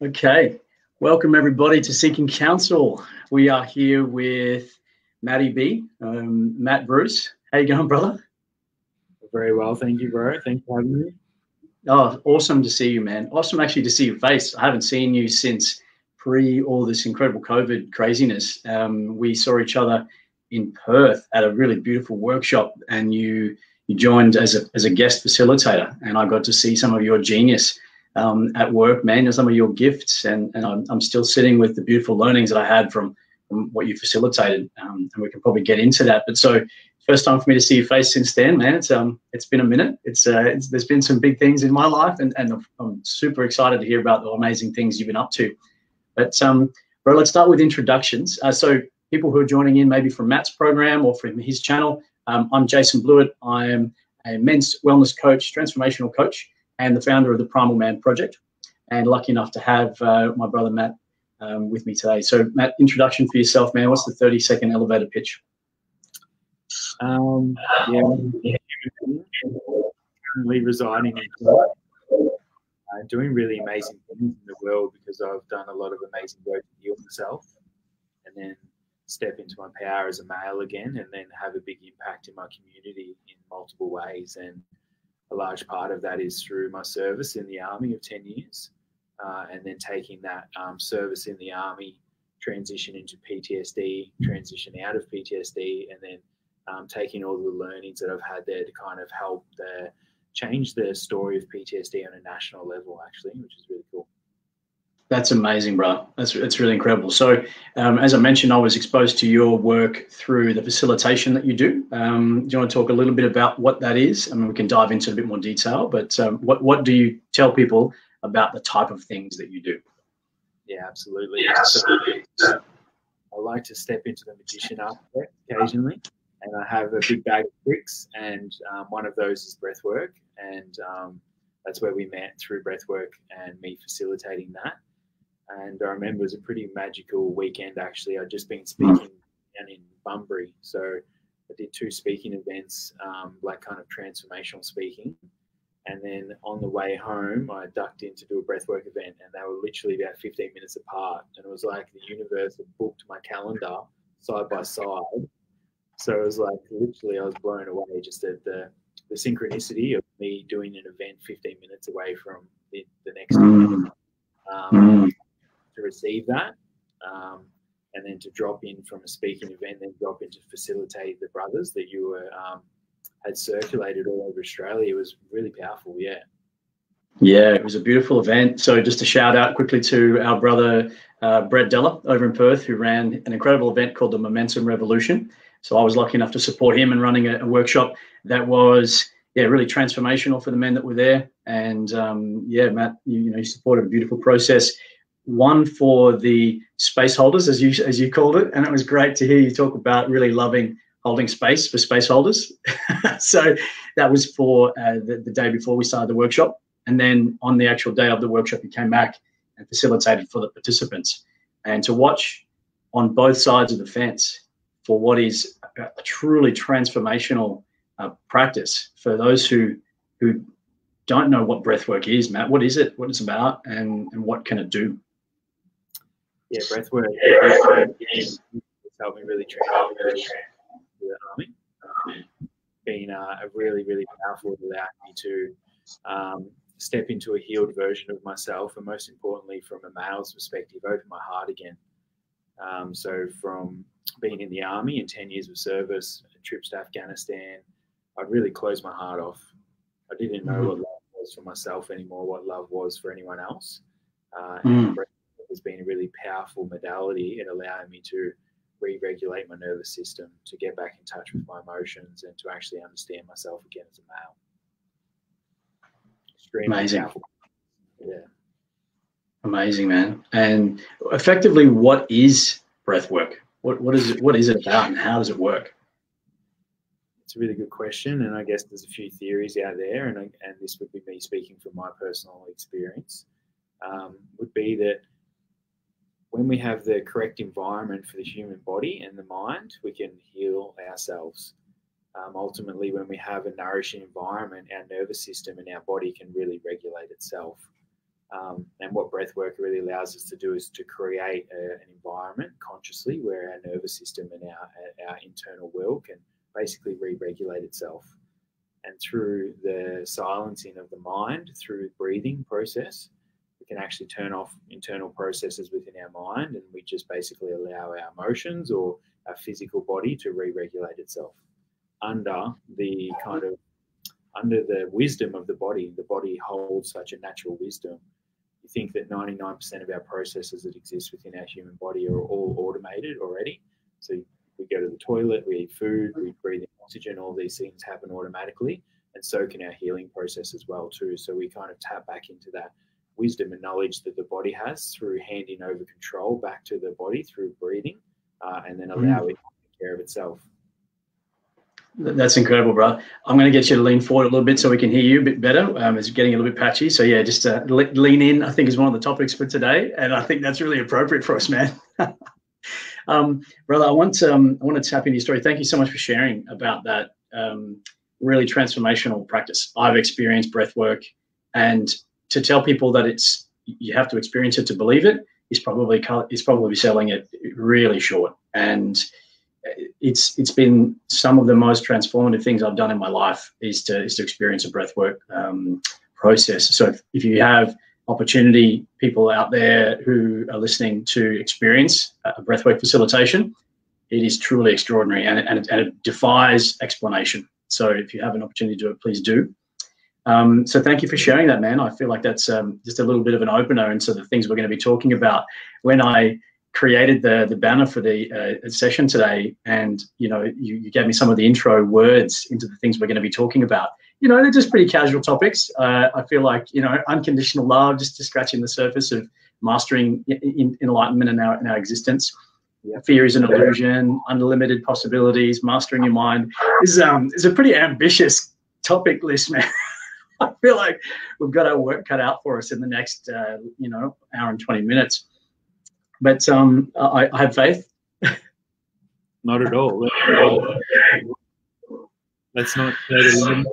Okay, welcome everybody to Seeking Counsel. We are here with Matty B, Matt Bruce. How you going, brother? Very well, thank you, bro. Thanks for having me. Oh, awesome to see you, man. Awesome actually to see your face. I haven't seen you since pre all this incredible COVID craziness. We saw each other in Perth at a really beautiful workshop, and you joined as a guest facilitator, and I got to see some of your genius at work, man, and some of your gifts, and I'm still sitting with the beautiful learnings that I had from what you facilitated, and we can probably get into that. But so, first time for me to see your face since then, man. It's been a minute. There's been some big things in my life, and I'm super excited to hear about the amazing things you've been up to. But bro, let's start with introductions. So people who are joining in maybe from Matt's program or from his channel, I'm Jason Blewett. I am a men's wellness coach, transformational coach, and the founder of the Primal Man Project, and lucky enough to have my brother Matt with me today. So Matt, introduction for yourself, man. What's the 30-second elevator pitch? Currently residing in Perth, doing really amazing things in the world because I've done a lot of amazing work to heal myself, and then step into my power as a male again, and then have a big impact in my community in multiple ways. And a large part of that is through my service in the Army of 10 years, and then taking that service in the Army, transition into PTSD, transition out of PTSD, and then taking all the learnings that I've had there to kind of help change the story of PTSD on a national level, actually, which is really cool. That's amazing, bro. It's really incredible. So, as I mentioned, I was exposed to your work through the facilitation that you do. Do you want to talk a little bit about what that is? I mean, we can dive into a bit more detail, but what do you tell people about the type of things that you do? Yeah, absolutely. So, I like to step into the magician aspect occasionally, and I have a big bag of tricks, and one of those is breath work, and that's where we met through breath work and me facilitating that. And I remember it was a pretty magical weekend, actually. I'd just been speaking down in Bunbury. So I did 2 speaking events, like kind of transformational speaking. And then on the way home, I ducked in to do a breathwork event, and they were literally about 15 minutes apart. And it was like the universe had booked my calendar side by side. So it was like literally I was blown away just at the synchronicity of me doing an event 15 minutes away from the next event. To receive that, and then to drop in from a speaking event, then drop in to facilitate the brothers that you were had circulated all over Australia. It was really powerful. Yeah, it was a beautiful event. So just a shout out quickly to our brother Brett Della over in Perth, who ran an incredible event called the Momentum Revolution. So I was lucky enough to support him in running a workshop that was really transformational for the men that were there. And Matt, you supported a beautiful process. One for the space holders, as you called it, and it was great to hear you talk about really loving holding space for space holders. So that was for the day before we started the workshop, and then on the actual day of the workshop, you came back and facilitated for the participants, and to watch on both sides of the fence for what is a truly transformational practice for those who don't know what breathwork is. Matt, what is it? What it's about, and what can it do? Yeah, breathwork has helped me really transform the Army. Been a really, really powerful, allowed me to step into a healed version of myself, and most importantly, from a male's perspective, open my heart again. So from being in the Army and 10 years of service, trips to Afghanistan, I'd really closed my heart off. I didn't know what love was for myself anymore, what love was for anyone else. And has been a really powerful modality in allowing me to re-regulate my nervous system, to get back in touch with my emotions, and to actually understand myself again as a male. Extremely amazing. Powerful. Yeah. Amazing, man. And effectively, what is breath work? What is it? What is it about, and how does it work? It's a really good question, and I guess there's a few theories out there, and this would be me speaking from my personal experience. Would be that when we have the correct environment for the human body and the mind, we can heal ourselves. Ultimately, when we have a nourishing environment, our nervous system and our body can really regulate itself. And what breath work really allows us to do is to create an environment consciously where our nervous system and our internal will can basically re-regulate itself. And through the silencing of the mind, through breathing process, we can actually turn off internal processes within our mind, and we just basically allow our emotions or our physical body to re-regulate itself under the wisdom of the body. The body holds such a natural wisdom. You think that 99% of our processes that exist within our human body are all automated already. So we go to the toilet, we eat food, we breathe in oxygen, all these things happen automatically. And so can our healing process as well too. So we kind of tap back into that wisdom and knowledge that the body has through handing over control back to the body through breathing, and then allow it to take care of itself. That's incredible, bro. I'm going to get you to lean forward a little bit so we can hear you a bit better. It's getting a little bit patchy. So yeah, just lean in, I think, is one of the topics for today. And I think that's really appropriate for us, man. Brother, I want to tap into your story. Thank you so much for sharing about that really transformational practice. I've experienced breath work, and to tell people that you have to experience it to believe it is probably selling it really short. And it's been some of the most transformative things I've done in my life is to experience a breathwork process. So if you have opportunity, people out there who are listening, to experience a breathwork facilitation, it is truly extraordinary, and it defies explanation. So if you have an opportunity to do it, please do. So thank you for sharing that, man. I feel like that's just a little bit of an opener into the things we're going to be talking about. When I created the banner for the session today, and you gave me some of the intro words into the things we're going to be talking about. They're just pretty casual topics. I feel like unconditional love, just scratching the surface of mastering enlightenment in our existence. Yeah. Fear is an illusion, unlimited possibilities, mastering your mind is a pretty ambitious topic list, man. I feel like we've got our work cut out for us in the next hour and 20 minutes. But I have faith. Not at all. Let's not say that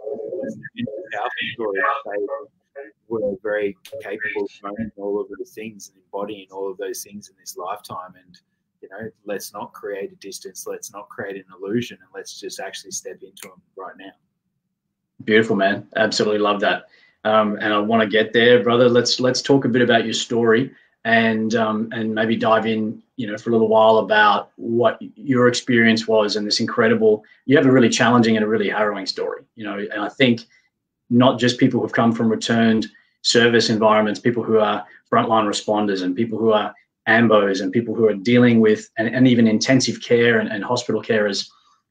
we're very capable of knowing all of those things and embodying all of those things in this lifetime. And let's not create a distance. Let's not create an illusion, and let's just actually step into them right now. Beautiful, man. Absolutely love that. And I want to get there, brother. Let's talk a bit about your story, and maybe dive in, for a little while about what your experience was and this incredible. You have a really challenging and a really harrowing story, and I think not just people who've come from returned service environments, people who are frontline responders, and people who are AMBOs, and people who are dealing with and even intensive care and hospital carers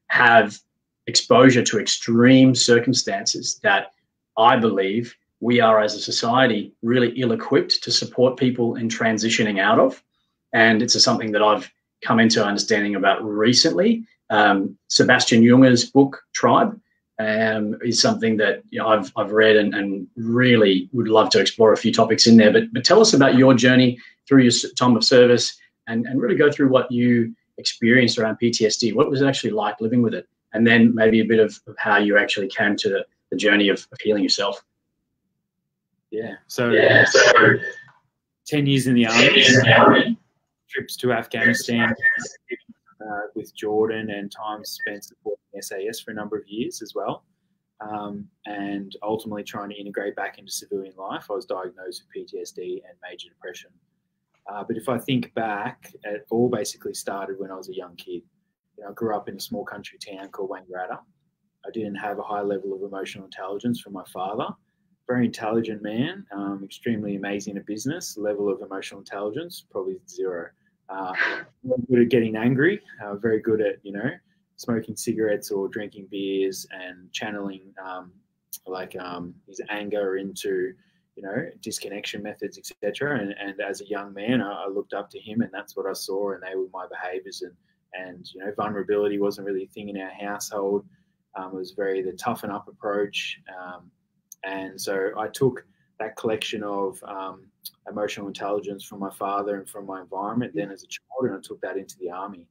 have exposure to extreme circumstances that I believe we are, as a society, really ill-equipped to support people in transitioning out of. And it's something that I've come into understanding about recently. Sebastian Junger's book, Tribe, is something that I've read and really would love to explore a few topics in there. But tell us about your journey through your time of service, and really go through what you experienced around PTSD. What was it actually like living with it? And then maybe a bit of how you actually came to the journey of healing yourself. Yeah. So 10 years in the army, trips to Afghanistan with Jordan, and time spent supporting SAS for a number of years as well. And ultimately trying to integrate back into civilian life. I was diagnosed with PTSD and major depression. But if I think back, it all basically started when I was a young kid. I grew up in a small country town called Wangaratta. I didn't have a high level of emotional intelligence from my father. Very intelligent man, extremely amazing at business. Level of emotional intelligence, probably zero. Very good at getting angry. Very good at, smoking cigarettes or drinking beers and channeling his anger into, disconnection methods, etc. And as a young man, I looked up to him, and that's what I saw, and they were my behaviours. And vulnerability wasn't really a thing in our household. It was very the toughen up approach. And so I took that collection of emotional intelligence from my father and from my environment then as a child, and I took that into the army.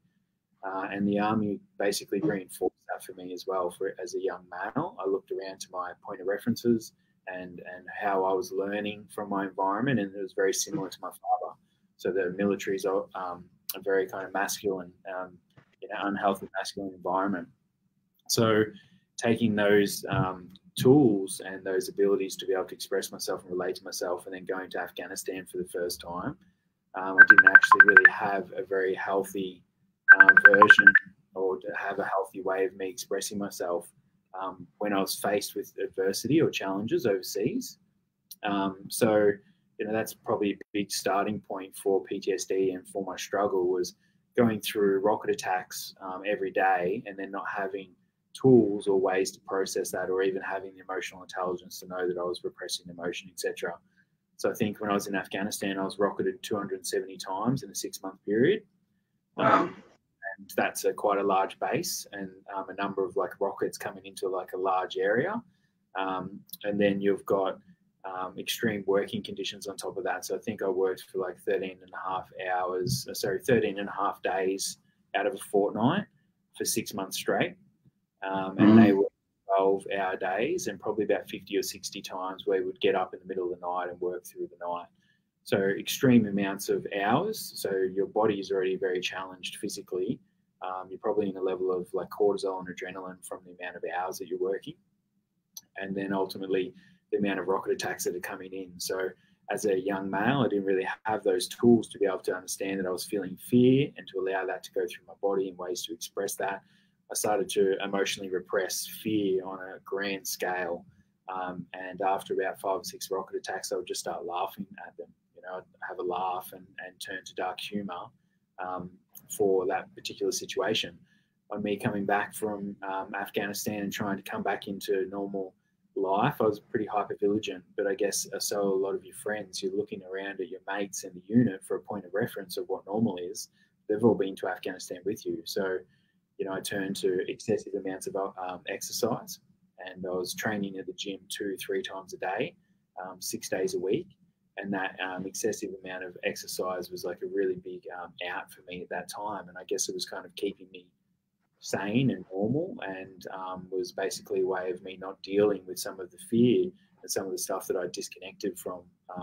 And the army basically reinforced that for me as well. As a young male, I looked around to my point of references, and how I was learning from my environment, and it was very similar to my father. So the military is a very kind of masculine, unhealthy masculine environment. So taking those tools and those abilities to be able to express myself and relate to myself, and then going to Afghanistan for the first time, I didn't actually really have a very healthy version, or to have a healthy way of me expressing myself when I was faced with adversity or challenges overseas. So, that's probably a big starting point for PTSD and for my struggle, was going through rocket attacks every day, and then not having tools or ways to process that, or even having the emotional intelligence to know that I was repressing emotion, etc. So I think when I was in Afghanistan, I was rocketed 270 times in a 6-month period. Wow. And that's quite a large base, and a number of rockets coming into a large area. And then you've got extreme working conditions on top of that. So I think I worked for 13 and a half days out of a fortnight for 6 months straight. And they were 12-hour days, and probably about 50 or 60 times we would get up in the middle of the night and work through the night. So extreme amounts of hours. So your body is already very challenged physically. You're probably in a level of cortisol and adrenaline from the amount of hours that you're working. And then ultimately the amount of rocket attacks that are coming in. So as a young male, I didn't really have those tools to be able to understand that I was feeling fear, and to allow that to go through my body and ways to express that. I started to emotionally repress fear on a grand scale. And after about 5 or 6 rocket attacks, I would just start laughing at them. I'd have a laugh and turn to dark humor for that particular situation. On me coming back from Afghanistan and trying to come back into normal life, I was pretty hypervigilant, but I guess so a lot of your friends, you're looking around at your mates in the unit for a point of reference of what normal is. They've all been to Afghanistan with you. So, I turned to excessive amounts of exercise, and I was training at the gym 2-3 times a day, 6 days a week. And that excessive amount of exercise was a really big out for me at that time. And I guess it was kind of keeping me sane and normal, and was basically a way of me not dealing with some of the fear and some of the stuff that I disconnected from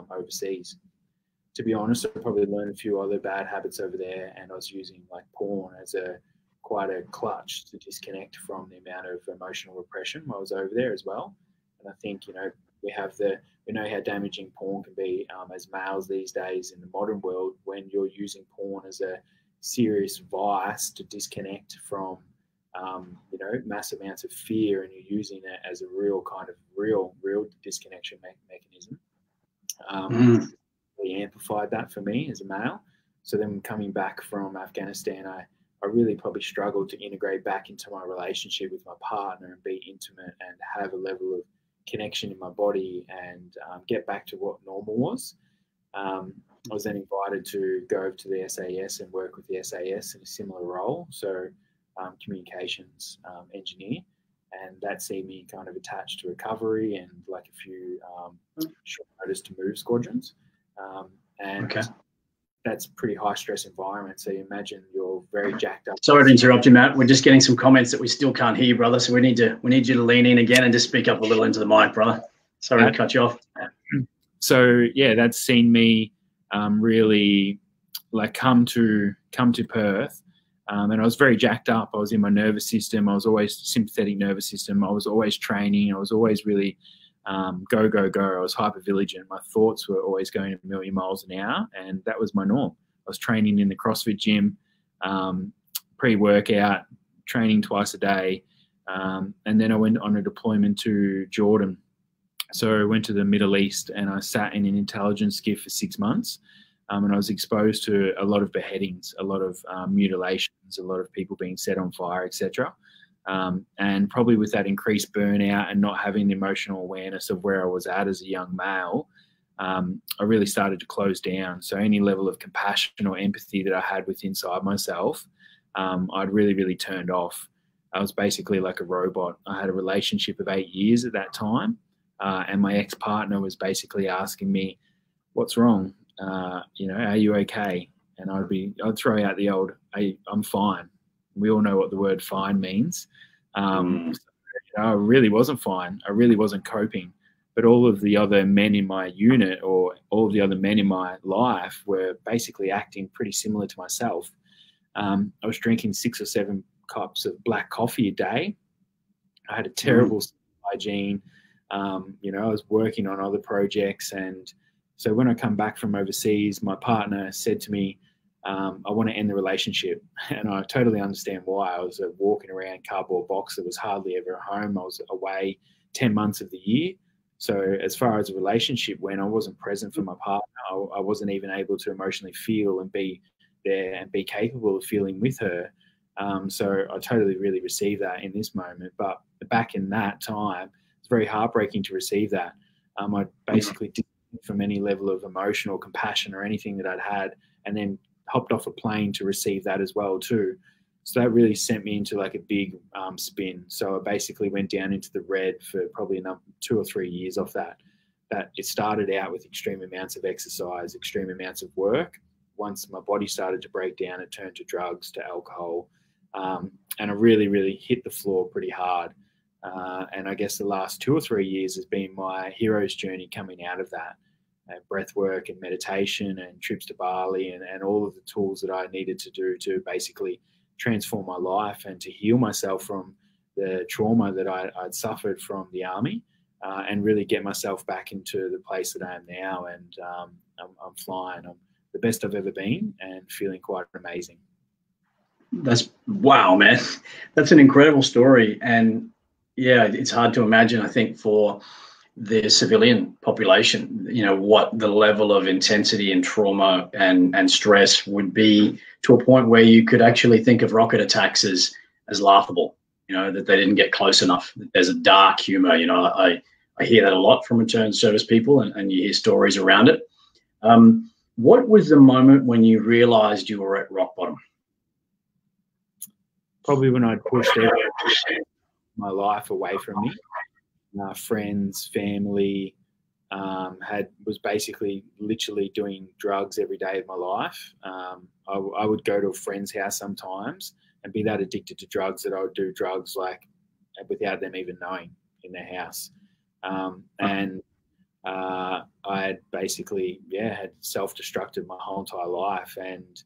overseas. To be honest, I probably learned a few other bad habits over there, and I was using porn as quite a clutch to disconnect from the amount of emotional repression while I was over there as well. And I think, we know how damaging porn can be as males these days in the modern world, when you're using porn as a serious vice to disconnect from, mass amounts of fear, and you're using it as a real kind of real disconnection mechanism. Really amplified that for me as a male. So then coming back from Afghanistan, I really probably struggled to integrate back into my relationship with my partner and be intimate and have a level of connection in my body, and get back to what normal was. I was then invited to go over to the SAS and work with the SAS in a similar role, so communications engineer, and that see me kind of attached to recovery and a few short notice to move squadrons. And that's pretty high stress environment. So you imagine you're very jacked up. Sorry to interrupt you, Matt. We're just getting some comments that we still can't hear, brother. So we need you to lean in again and just speak up a little into the mic, brother. Sorry to cut you off. So yeah, that's seen me really come to Perth. And I was very jacked up. I was in my nervous system. I was always sympathetic nervous system. I was always training. I was always really go. I was hypervigilant. My thoughts were always going a million miles an hour, and that was my norm. I was training in the CrossFit gym, pre-workout, training twice a day, and then I went on a deployment to Jordan. So I went to the Middle East, and I sat in an intelligence skiff for 6 months, and I was exposed to a lot of beheadings, a lot of mutilations, a lot of people being set on fire, etc. And probably with that increased burnout and not having the emotional awareness of where I was at as a young male, I really started to close down. So any level of compassion or empathy that I had with inside myself, I'd really turned off. I was basically like a robot. I had a relationship of 8 years at that time, and my ex-partner was basically asking me, "What's wrong? Are you okay?" And I'd throw out the old, "I'm fine." We all know what the word "fine" means. I really wasn't fine. I really wasn't coping. but all of the other men in my unit, or all of the other men in my life, were basically acting pretty similar to myself. I was drinking 6 or 7 cups of black coffee a day. I had a terrible hygiene. You know, I was working on other projects, and so when I come back from overseas, my partner said to me, I want to end the relationship. And I totally understand why. I was a walking around cardboard box that was hardly ever at home. I was away 10 months of the year. So as far as a relationship went, I wasn't present for my partner. I wasn't even able to emotionally feel and be there and be capable of feeling with her. So I totally really received that in this moment. But back in that time, it's very heartbreaking to receive that. I basically didn't from any level of emotional compassion or anything that I'd had, and then hopped off a plane to receive that as well too. So that really sent me into like a big spin. So I basically went down into the red for probably 2 or 3 years off that. That it started out with extreme amounts of exercise, extreme amounts of work. Once my body started to break down, it turned to drugs, to alcohol. And I really, really hit the floor pretty hard. And I guess the last 2 or 3 years has been my hero's journey coming out of that. Breath work and meditation and trips to Bali and all of the tools that I needed to do to basically transform my life and to heal myself from the trauma that I'd suffered from the army, and really get myself back into the place that I am now. And I'm flying. I'm the best I've ever been and feeling quite amazing. That's wow, man. That's an incredible story. And yeah, it's hard to imagine, I think, for the civilian population, you know, what the level of intensity and trauma and stress would be, to a point where you could actually think of rocket attacks as laughable, you know, that they didn't get close enough. There's a dark humor, you know, I hear that a lot from return service people, and you hear stories around it. What was the moment when you realized you were at rock bottom? Probably when I'd pushed my life away from me. Friends, family, was basically literally doing drugs every day of my life. I would go to a friend's house sometimes and be that addicted to drugs that I would do drugs like without them even knowing in their house. And I had basically, had self-destructed my whole entire life, and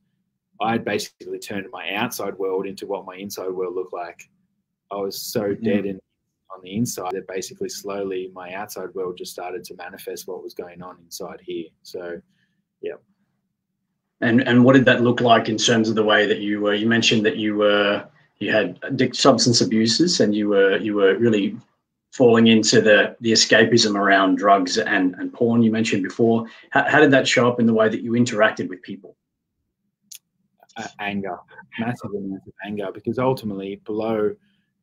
I had basically turned my outside world into what my inside world looked like. I was so dead on the inside that basically slowly my outside world just started to manifest what was going on inside here. So, yeah. And what did that look like in terms of the way that you mentioned that you had substance abuses, and you were really falling into the escapism around drugs and porn you mentioned before. How did that show up in the way that you interacted with people? Anger, massive amounts of anger, because ultimately below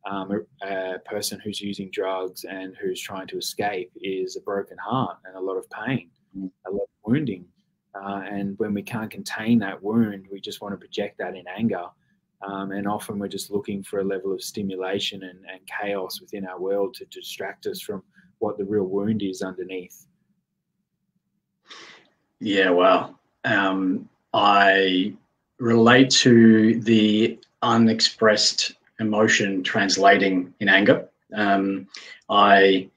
a person who's using drugs and who's trying to escape is a broken heart and a lot of pain, a lot of wounding. And when we can't contain that wound, we just want to project that in anger. And often we're just looking for a level of stimulation and chaos within our world to distract us from what the real wound is underneath. Yeah, wow. I relate to the unexpressed emotion translating in anger. I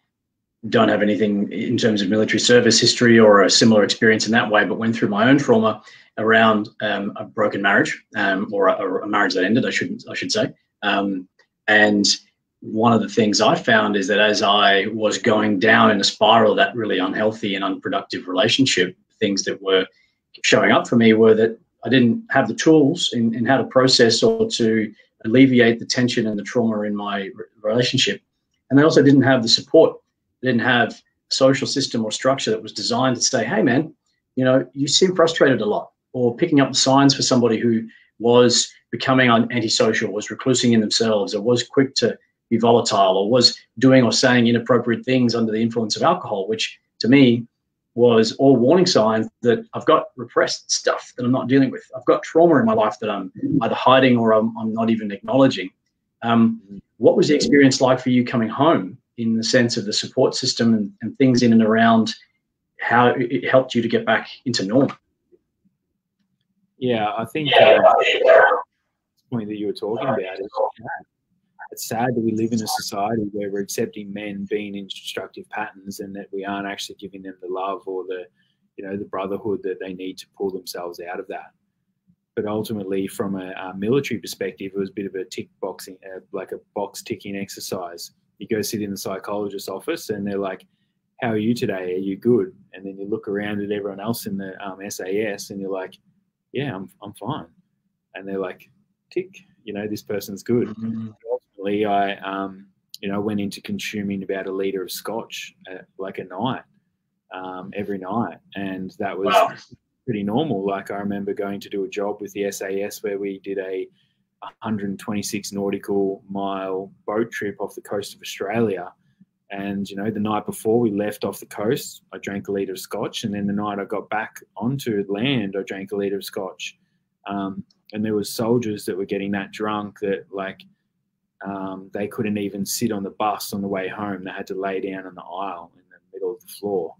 don't have anything in terms of military service history or a similar experience in that way, but went through my own trauma around a broken marriage, or a marriage that ended, I should say. And one of the things I found is that as I was going down in a spiral, that really unhealthy and unproductive relationship, things that were showing up for me were that I didn't have the tools in how to process or to alleviate the tension and the trauma in my relationship. And I also didn't have the support. I didn't have a social system or structure that was designed to say, hey, man, you know, you seem frustrated a lot, or picking up the signs for somebody who was becoming antisocial, was reclusing in themselves, or was quick to be volatile, or was doing or saying inappropriate things under the influence of alcohol, which to me was all warning signs that I've got repressed stuff that I'm not dealing with. I've got trauma in my life that I'm either hiding or I'm not even acknowledging. What was the experience like for you coming home, in the sense of the support system and things in and around how it helped you to get back into norm? Yeah, I think the point that you were talking about is it's sad that we live in a society where we're accepting men being in destructive patterns and that we aren't actually giving them the love or the, you know, the brotherhood that they need to pull themselves out of that. But ultimately, from a military perspective, it was a bit of a tick boxing, like a box ticking exercise. You go sit in the psychologist's office and they're like, how are you today? Are you good? And then you look around at everyone else in the SAS and you're like, yeah, I'm fine. And they're like, tick, you know, this person's good. Mm-hmm. Ultimately, I, you know, went into consuming about a litre of scotch like a night, every night. And that was pretty normal. Like I remember going to do a job with the SAS where we did a 126 nautical mile boat trip off the coast of Australia. And, you know, the night before we left off the coast, I drank a litre of scotch. And then the night I got back onto land, I drank a litre of scotch. And there was soldiers that were getting that drunk that, like, they couldn't even sit on the bus on the way home. They had to lay down on the aisle in the middle of the floor.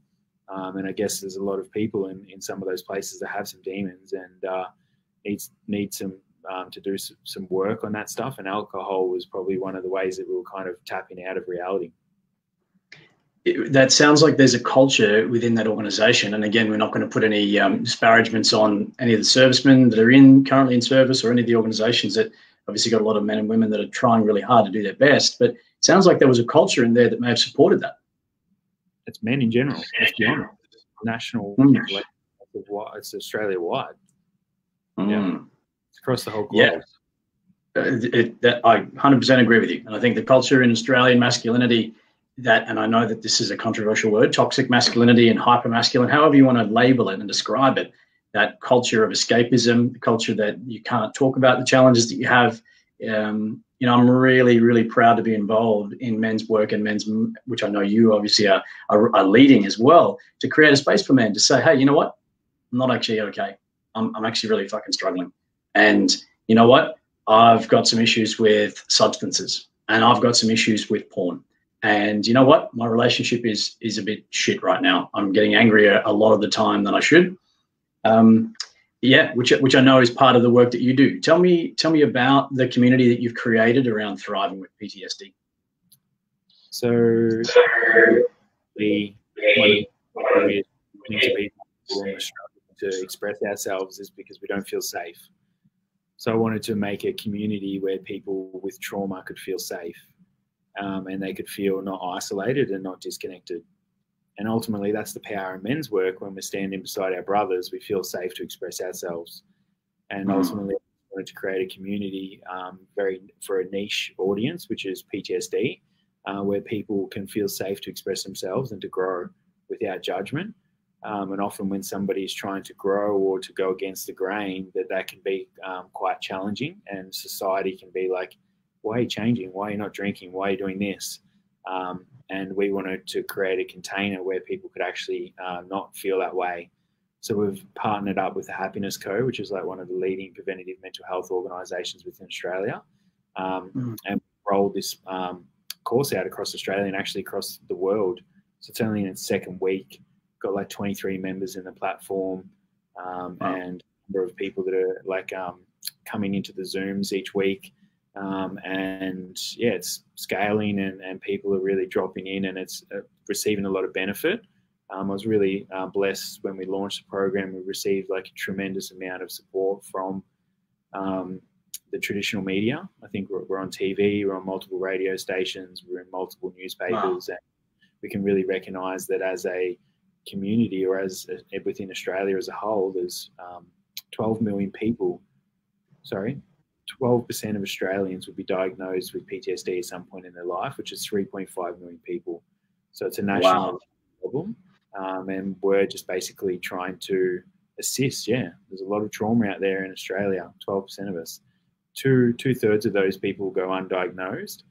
And I guess there's a lot of people in some of those places that have some demons and need some to do some work on that stuff. And alcohol was probably one of the ways that we were kind of tapping out of reality. That sounds like there's a culture within that organisation. And again, we're not going to put any disparagements on any of the servicemen that are currently in service or any of the organisations that obviously got a lot of men and women that are trying really hard to do their best. But it sounds like there was a culture in there that may have supported that. It's men in general. Let's be honest. National, it's Australia-wide. Yeah, it's across the whole globe. Yeah, I 100% agree with you. And I think the culture in Australian masculinity, and I know that this is a controversial word, toxic masculinity and hypermasculine, however you want to label it and describe it, that culture of escapism, the culture that you can't talk about the challenges that you have. You know, I'm really, really proud to be involved in men's work and which I know you obviously are leading as well, to create a space for men to say, hey, you know what? I'm not actually okay. I'm actually really fucking struggling. And you know what? I've got some issues with substances and I've got some issues with porn. And you know what? My relationship is a bit shit right now. I'm getting angrier a lot of the time than I should. Which I know is part of the work that you do. Tell me about the community that you've created around thriving with PTSD. So we to express ourselves is because we don't feel safe. So I wanted to make a community where people with trauma could feel safe, and they could feel not isolated and not disconnected. And ultimately, that's the power of men's work. When we're standing beside our brothers, we feel safe to express ourselves. And ultimately, I wanted to create a community for a niche audience, which is PTSD, where people can feel safe to express themselves and to grow without judgment. And often when somebody is trying to grow or to go against the grain, that can be quite challenging. And society can be like, why are you changing? Why are you not drinking? Why are you doing this? And we wanted to create a container where people could actually not feel that way. So we've partnered up with the Happiness Co., which is like one of the leading preventative mental health organisations within Australia, and rolled this course out across Australia and actually across the world. So it's only in its second week. Got like 23 members in the platform, and a number of people that are like coming into the Zooms each week. And yeah, it's scaling and people are really dropping in and it's receiving a lot of benefit. I was really blessed when we launched the program. We received like a tremendous amount of support from the traditional media. I think we're on TV, we're on multiple radio stations, we're in multiple newspapers, and we can really recognise that as a community or as within Australia as a whole, there's 12 million people. 12% of Australians would be diagnosed with PTSD at some point in their life, which is 3.5 million people. So it's a national problem. And we're just basically trying to assist. Yeah, there's a lot of trauma out there in Australia, 12% of us. Two-thirds of those people go undiagnosed.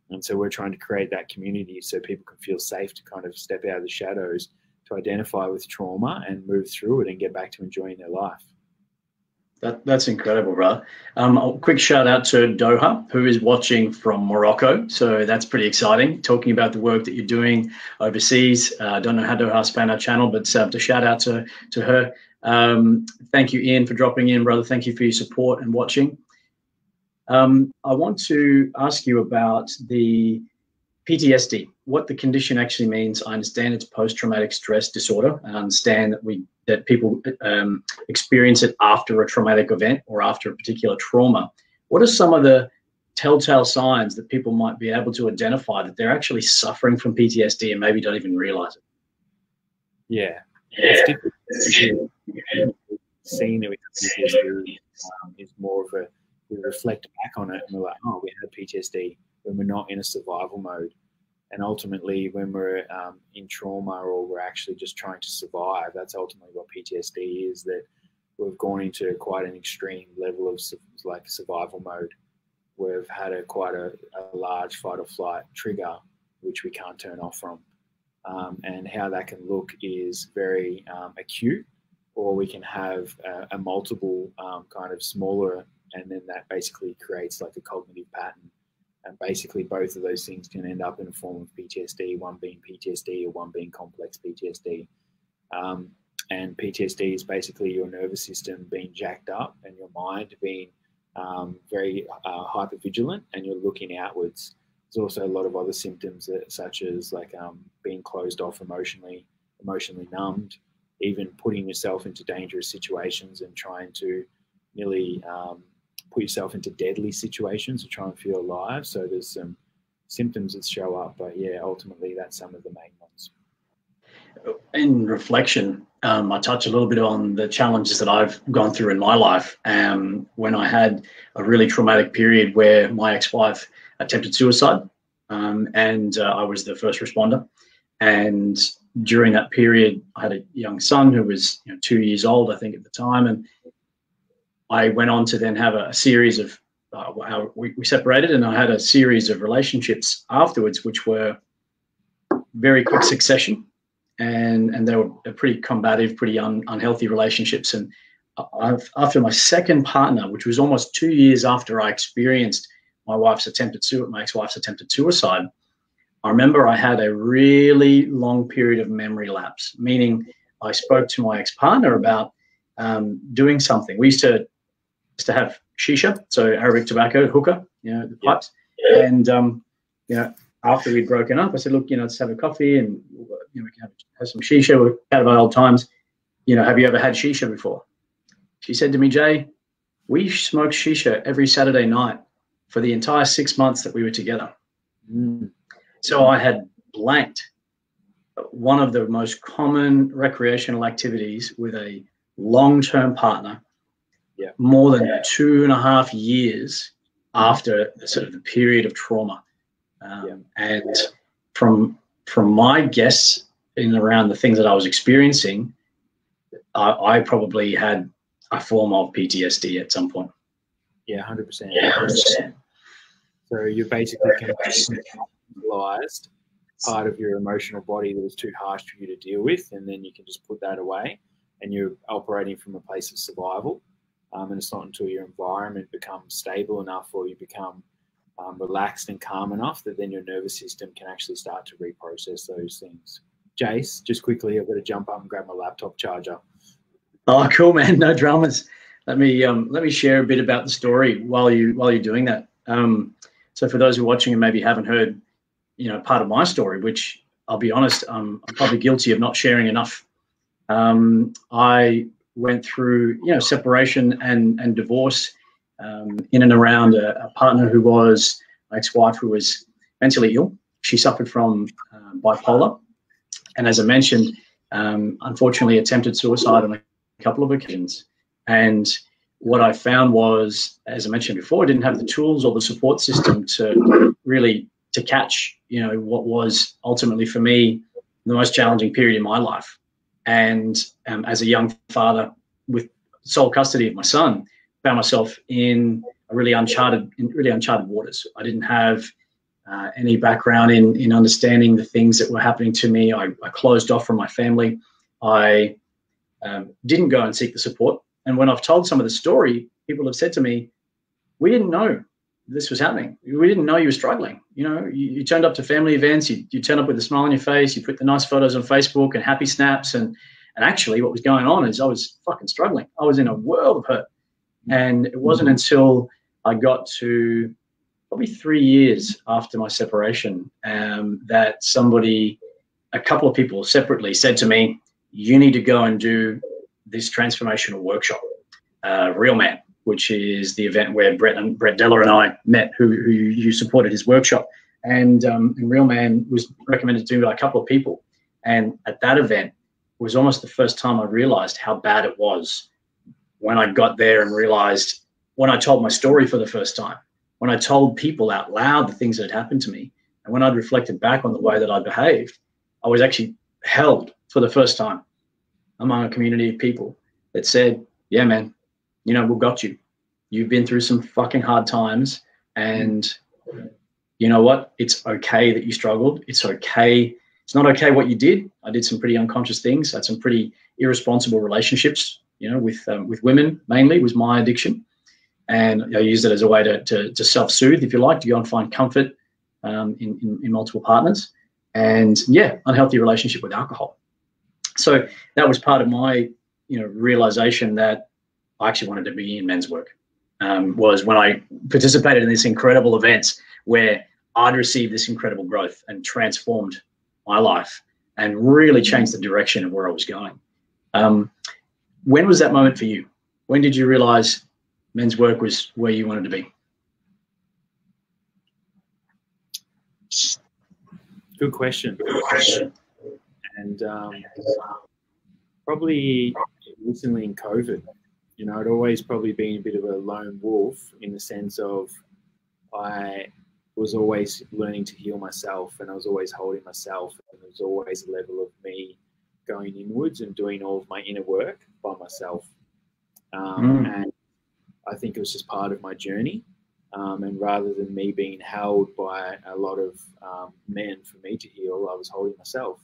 And so we're trying to create that community so people can feel safe to kind of step out of the shadows, to identify with trauma and move through it and get back to enjoying their life. That's incredible, brother. A quick shout out to Doha, who is watching from Morocco. So that's pretty exciting, talking about the work that you're doing overseas. I don't know how Doha's found our channel, but to shout out to her. Thank you, Ian, for dropping in, brother. Thank you for your support and watching. I want to ask you about the PTSD, what the condition actually means. I understand it's post-traumatic stress disorder. I understand that people experience it after a traumatic event or after a particular trauma. What are some of the telltale signs that people might be able to identify that they're actually suffering from PTSD and maybe don't even realize it? Yeah, it's difficult. Seeing it with PTSD is more of we reflect back on it and we're like, oh, we had PTSD when we're not in a survival mode. And ultimately, when we're in trauma or we're actually just trying to survive, that's ultimately what PTSD is, that we've gone into quite an extreme level of like survival mode. We've had quite a large fight or flight trigger, which we can't turn off from. And how that can look is very acute, or we can have a multiple kind of smaller, and then that basically creates like a cognitive pattern. And basically both of those things can end up in a form of PTSD, one being PTSD or one being complex PTSD. And PTSD is basically your nervous system being jacked up and your mind being very hypervigilant, and you're looking outwards. There's also a lot of other symptoms such as like being closed off emotionally numbed, even putting yourself into dangerous situations and trying to nearly put yourself into deadly situations to try and feel alive. So there's some symptoms that show up, but yeah, ultimately that's some of the main ones. In reflection, I touch a little bit on the challenges that I've gone through in my life. When I had a really traumatic period where my ex-wife attempted suicide, and I was the first responder. And during that period, I had a young son who was 2 years old, I think, at the time. And I went on to then have a series of, we separated, and I had a series of relationships afterwards, which were very quick succession. And they were pretty combative, pretty unhealthy relationships. And after my second partner, which was almost 2 years after I experienced my ex-wife's attempted suicide, I remember I had a really long period of memory lapse, meaning I spoke to my ex-partner about doing something. We used to have shisha, so Arabic tobacco, hookah, the pipes. Yeah. And, after we'd broken up, I said, look, let's have a coffee and we can have some shisha. We're out of our old times. Have you ever had shisha before? She said to me, Jay, we smoked shisha every Saturday night for the entire 6 months that we were together. Mm. So I had blanked one of the most common recreational activities with a long-term partner, more than 2.5 years after the period of trauma. And from my guess in around the things that I was experiencing, I probably had a form of PTSD at some point. Yeah, 100%. Yeah, 100%. So you basically realized part of your emotional body that was too harsh for you to deal with, and then you can just put that away, and you're operating from a place of survival. And it's not until your environment becomes stable enough, or you become relaxed and calm enough, that then your nervous system can actually start to reprocess those things. Jace, just quickly, I've got to jump up and grab my laptop charger. Oh, cool, man. No dramas. Let me share a bit about the story while you're doing that. So for those who are watching and maybe haven't heard, part of my story, which I'll be honest, I'm probably guilty of not sharing enough. I went through, separation and divorce in and around a partner who was my ex-wife, who was mentally ill. She suffered from bipolar, and as I mentioned, unfortunately attempted suicide on a couple of occasions. And what I found was, as I mentioned before, I didn't have the tools or the support system to really catch, what was ultimately for me the most challenging period in my life. And as a young father with sole custody of my son, found myself in really uncharted waters. I didn't have any background in understanding the things that were happening to me. I closed off from my family. I didn't go and seek the support. And when I've told some of the story, people have said to me, we didn't know this was happening. We didn't know you were struggling. You turned up to family events, you turned up with a smile on your face, you put the nice photos on Facebook and happy snaps. And actually what was going on is I was fucking struggling. I was in a world of hurt. And it wasn't until I got to probably 3 years after my separation, that a couple of people separately said to me, you need to go and do this transformational workshop, Real Man, which is the event where Brett Deller and I met, who you supported his workshop. And Real Man was recommended to me by a couple of people. And at that event was almost the first time I realized how bad it was, when I got there and realized, when I told my story for the first time, when I told people out loud the things that had happened to me, and when I'd reflected back on the way that I behaved, I was actually held for the first time among a community of people that said, yeah, man, you know, we've got you. You've been through some fucking hard times, and you know what? It's okay that you struggled. It's okay. It's not okay what you did. I did some pretty unconscious things. I had some pretty irresponsible relationships, you know, with women mainly was my addiction. And I used it as a way to self-soothe, if you like, to go and find comfort in multiple partners. And yeah, unhealthy relationship with alcohol. So that was part of my, you know, realization that I actually wanted to be in men's work, was when I participated in these incredible events where I'd received this incredible growth and transformed my life and really changed the direction of where I was going. When was that moment for you? When did you realize men's work was where you wanted to be? Good question. And probably recently in COVID, you know, I'd always probably been a bit of a lone wolf in the sense of I was always learning to heal myself, and I was always holding myself, and there was always a level of me going inwards and doing all of my inner work by myself. And I think it was just part of my journey. And rather than me being held by a lot of men for me to heal, I was holding myself.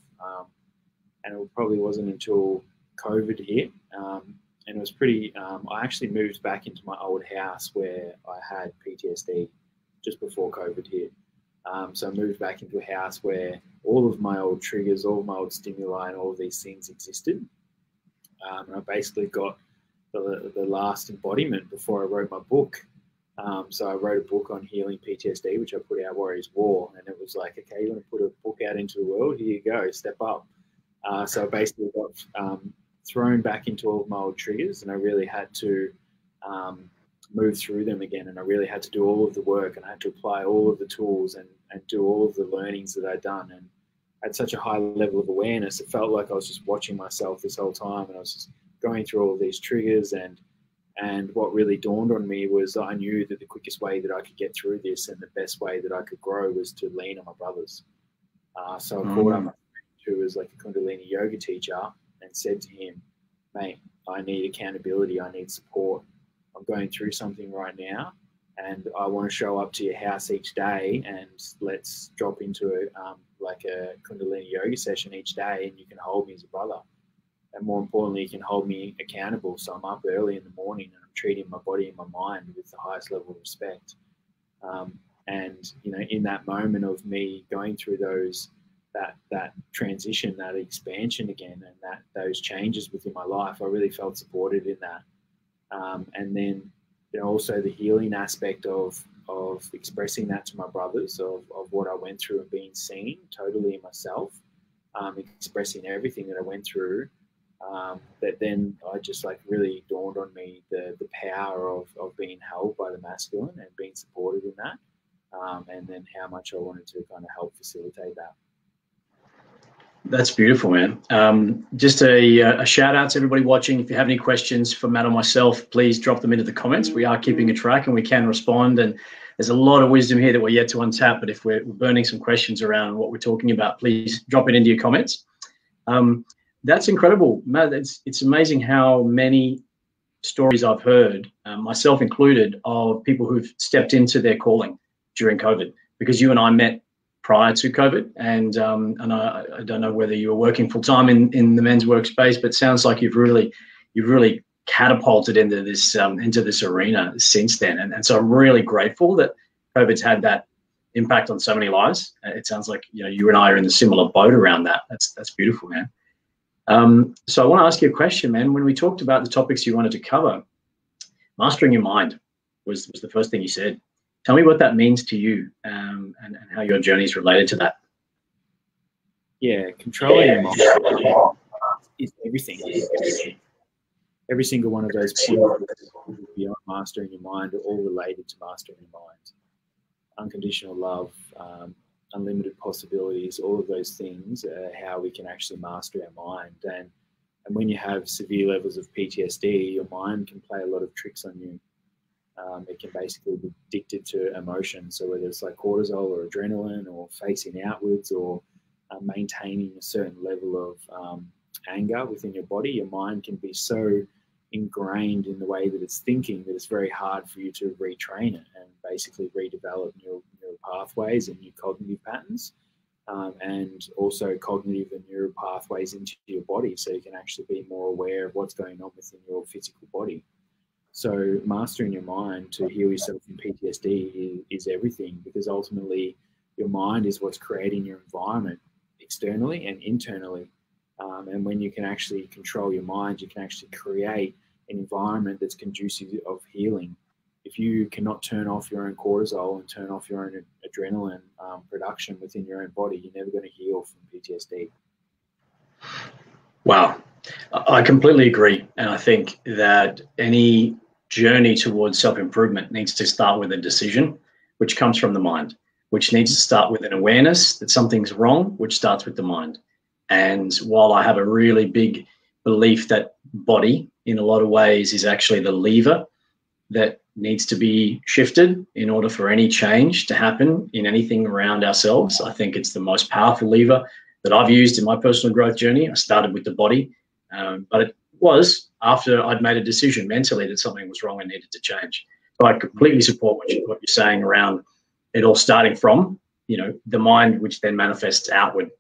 And it probably wasn't until COVID hit, and it was pretty, I actually moved back into my old house where I had PTSD just before COVID hit. So I moved back into a house where all of my old triggers, all of my old stimuli and all of these things existed. And I basically got the last embodiment before I wrote my book. So I wrote a book on healing PTSD, which I put out Warriors War. And it was like, okay, you want to put a book out into the world? Here you go, step up. So I basically got thrown back into all of my old triggers, and I really had to move through them again. And I really had to do all of the work, and I had to apply all of the tools and do all of the learnings that I'd done. And I had such a high level of awareness. It felt like I was just watching myself this whole time, and I was just going through all of these triggers. And what really dawned on me was I knew that the quickest way that I could get through this and the best way that I could grow was to lean on my brothers. So I called up my friend who was like a Kundalini yoga teacher and said to him, mate, I need accountability. I need support. I'm going through something right now, and I want to show up to your house each day, and let's drop into like a Kundalini yoga session each day, and you can hold me as a brother. And more importantly, you can hold me accountable. So I'm up early in the morning and I'm treating my body and my mind with the highest level of respect. And, you know, in that moment of me going through that transition, that expansion again, and those changes within my life, I really felt supported in that. And then, you know, also the healing aspect of expressing that to my brothers, of what I went through and being seen totally in myself, expressing everything that I went through. That then I just like really dawned on me the power of being held by the masculine and being supported in that, and then how much I wanted to kind of help facilitate that. That's beautiful, man. Just a shout out to everybody watching. If you have any questions for Matt or myself, please drop them into the comments. We are keeping a track and we can respond, and there's a lot of wisdom here that we're yet to untap, but if we're burning some questions around what we're talking about, please drop it into your comments. That's incredible, Matt. It's amazing how many stories I've heard, myself included, of people who've stepped into their calling during COVID, because you and I met prior to COVID, and I don't know whether you were working full time in the men's workspace, but it sounds like you've really catapulted into this arena since then, and so I'm really grateful that COVID's had that impact on so many lives. It sounds like, you know, you and I are in a similar boat around that. That's beautiful, man. So I want to ask you a question, man. When we talked about the topics you wanted to cover, mastering your mind, was the first thing you said. Tell me what that means to you, and how your journey is related to that. Yeah, controlling your mind is everything. Every single one of those points beyond mastering your mind are all related to mastering your mind. Unconditional love, unlimited possibilities, all of those things are how we can actually master our mind. And when you have severe levels of PTSD, your mind can play a lot of tricks on you. It can basically be addicted to emotion. So whether it's like cortisol or adrenaline or facing outwards or maintaining a certain level of anger within your body, your mind can be so ingrained in the way that it's thinking that it's very hard for you to retrain it and basically redevelop neural pathways and new cognitive patterns, and also cognitive and neural pathways into your body, so you can actually be more aware of what's going on within your physical body. So mastering your mind to heal yourself from PTSD is everything, because ultimately your mind is what's creating your environment externally and internally. And when you can actually control your mind, you can actually create an environment that's conducive of healing. If you cannot turn off your own cortisol and turn off your own adrenaline production within your own body, you're never going to heal from PTSD. Wow. I completely agree. And I think that any journey towards self-improvement needs to start with a decision, which comes from the mind, which needs to start with an awareness that something's wrong, which starts with the mind. And while I have a really big belief that body, in a lot of ways, is actually the lever that needs to be shifted in order for any change to happen in anything around ourselves, I think it's the most powerful lever that I've used in my personal growth journey. I started with the body, but it was after I'd made a decision mentally that something was wrong and needed to change. So I completely support what you're saying around it all starting from, the mind, which then manifests outward.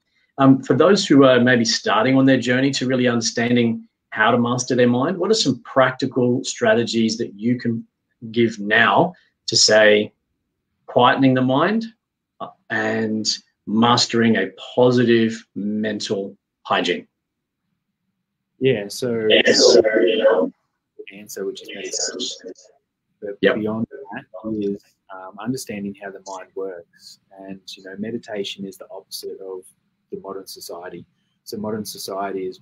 For those who are maybe starting on their journey to really understanding how to master their mind, what are some practical strategies that you can give now to say quietening the mind and mastering a positive mental hygiene? Yeah, so answer, which is meditation. But beyond that is understanding how the mind works. And, meditation is the opposite of the modern society. So modern society is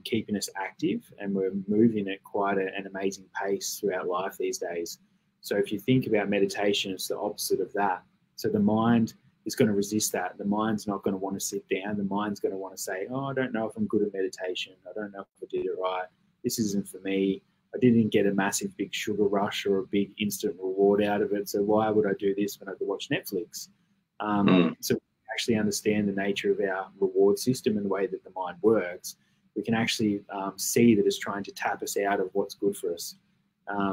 keeping us active, and we're moving at quite an amazing pace throughout life these days. So if you think about meditation, it's the opposite of that. So the mind is going to resist that. The mind's not going to want to sit down. The mind's going to want to say, oh, I don't know if I'm good at meditation. I don't know if I did it right. This isn't for me. I didn't get a massive big sugar rush or a big instant reward out of it. So why would I do this when I could watch Netflix? So actually understand the nature of our reward system and the way that the mind works, we can actually see that it's trying to tap us out of what's good for us.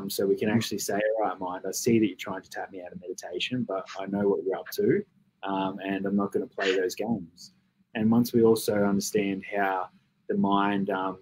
So we can actually say, all right, mind, I see that you're trying to tap me out of meditation, but I know what you're up to, and I'm not going to play those games. And once we also understand how the mind, the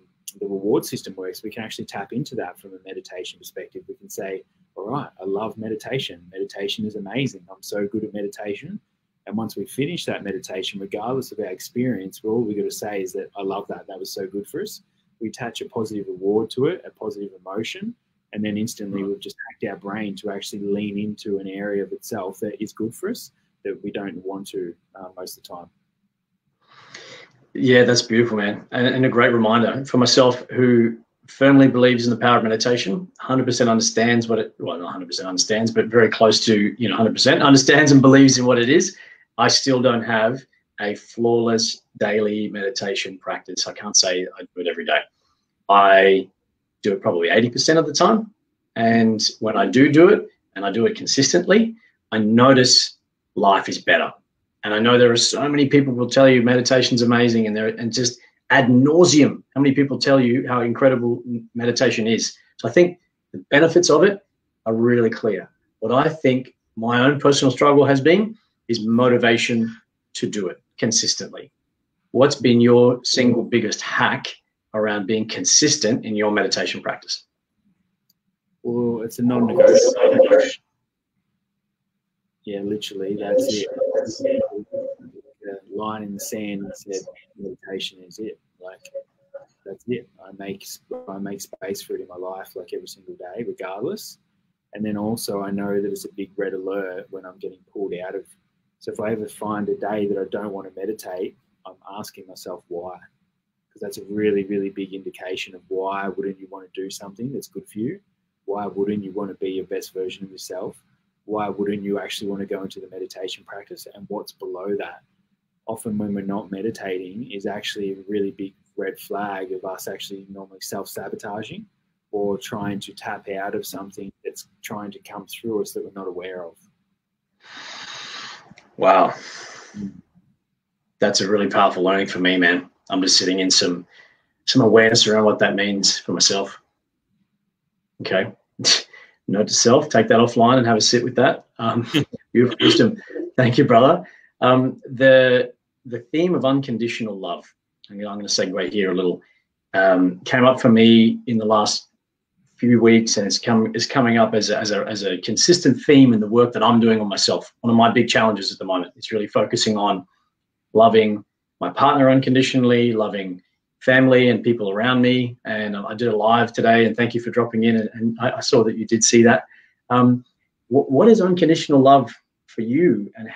reward system works, we can actually tap into that from a meditation perspective. We can say, all right, I love meditation. Meditation is amazing. I'm so good at meditation. And once we finish that meditation, regardless of our experience, all we got to say is that I love that. That was so good for us. We attach a positive reward to it, a positive emotion, and then instantly we've just hacked our brain to actually lean into an area of itself that is good for us that we don't want to most of the time. Yeah, that's beautiful, man. And a great reminder for myself, who firmly believes in the power of meditation, 100% understands what it, well, not 100% understands, but very close to, 100% understands and believes in what it is. I still don't have a flawless daily meditation practice. I can't say I do it every day. I do it probably 80% of the time. And when I do it, and I do it consistently, I notice life is better. And I know there are so many people who will tell you meditation's amazing, and just ad nauseum, how many people tell you how incredible meditation is. So I think the benefits of it are really clear. What I think my own personal struggle has been is motivation to do it consistently. What's been your single biggest hack around being consistent in your meditation practice? Well, it's a non-negotiable. Yeah, literally, that's it. The line in the sand that said meditation is it. Like, that's it. I make space for it in my life, like every single day, regardless. And then also I know that it's a big red alert when I'm getting pulled out of. So if I ever find a day that I don't want to meditate, I'm asking myself why. Because that's a really, really big indication of why wouldn't you want to do something that's good for you? Why wouldn't you want to be your best version of yourself? Why wouldn't you actually want to go into the meditation practice? And what's below that? Often when we're not meditating is actually a really big red flag of us actually normally self-sabotaging or trying to tap out of something that's trying to come through us that we're not aware of. Wow. That's a really powerful learning for me, man. I'm just sitting in some awareness around what that means for myself. Okay. Note to self, take that offline and have a sit with that. Beautiful wisdom. Thank you, brother. The theme of unconditional love, I'm going to segue here a little, came up for me in the last few weeks, and it's coming up as a consistent theme in the work that I'm doing on myself. One of my big challenges at the moment is really focusing on loving my partner unconditionally, loving family and people around me. And I did a live today, and thank you for dropping in. And I saw that you did see that. What is unconditional love for you, and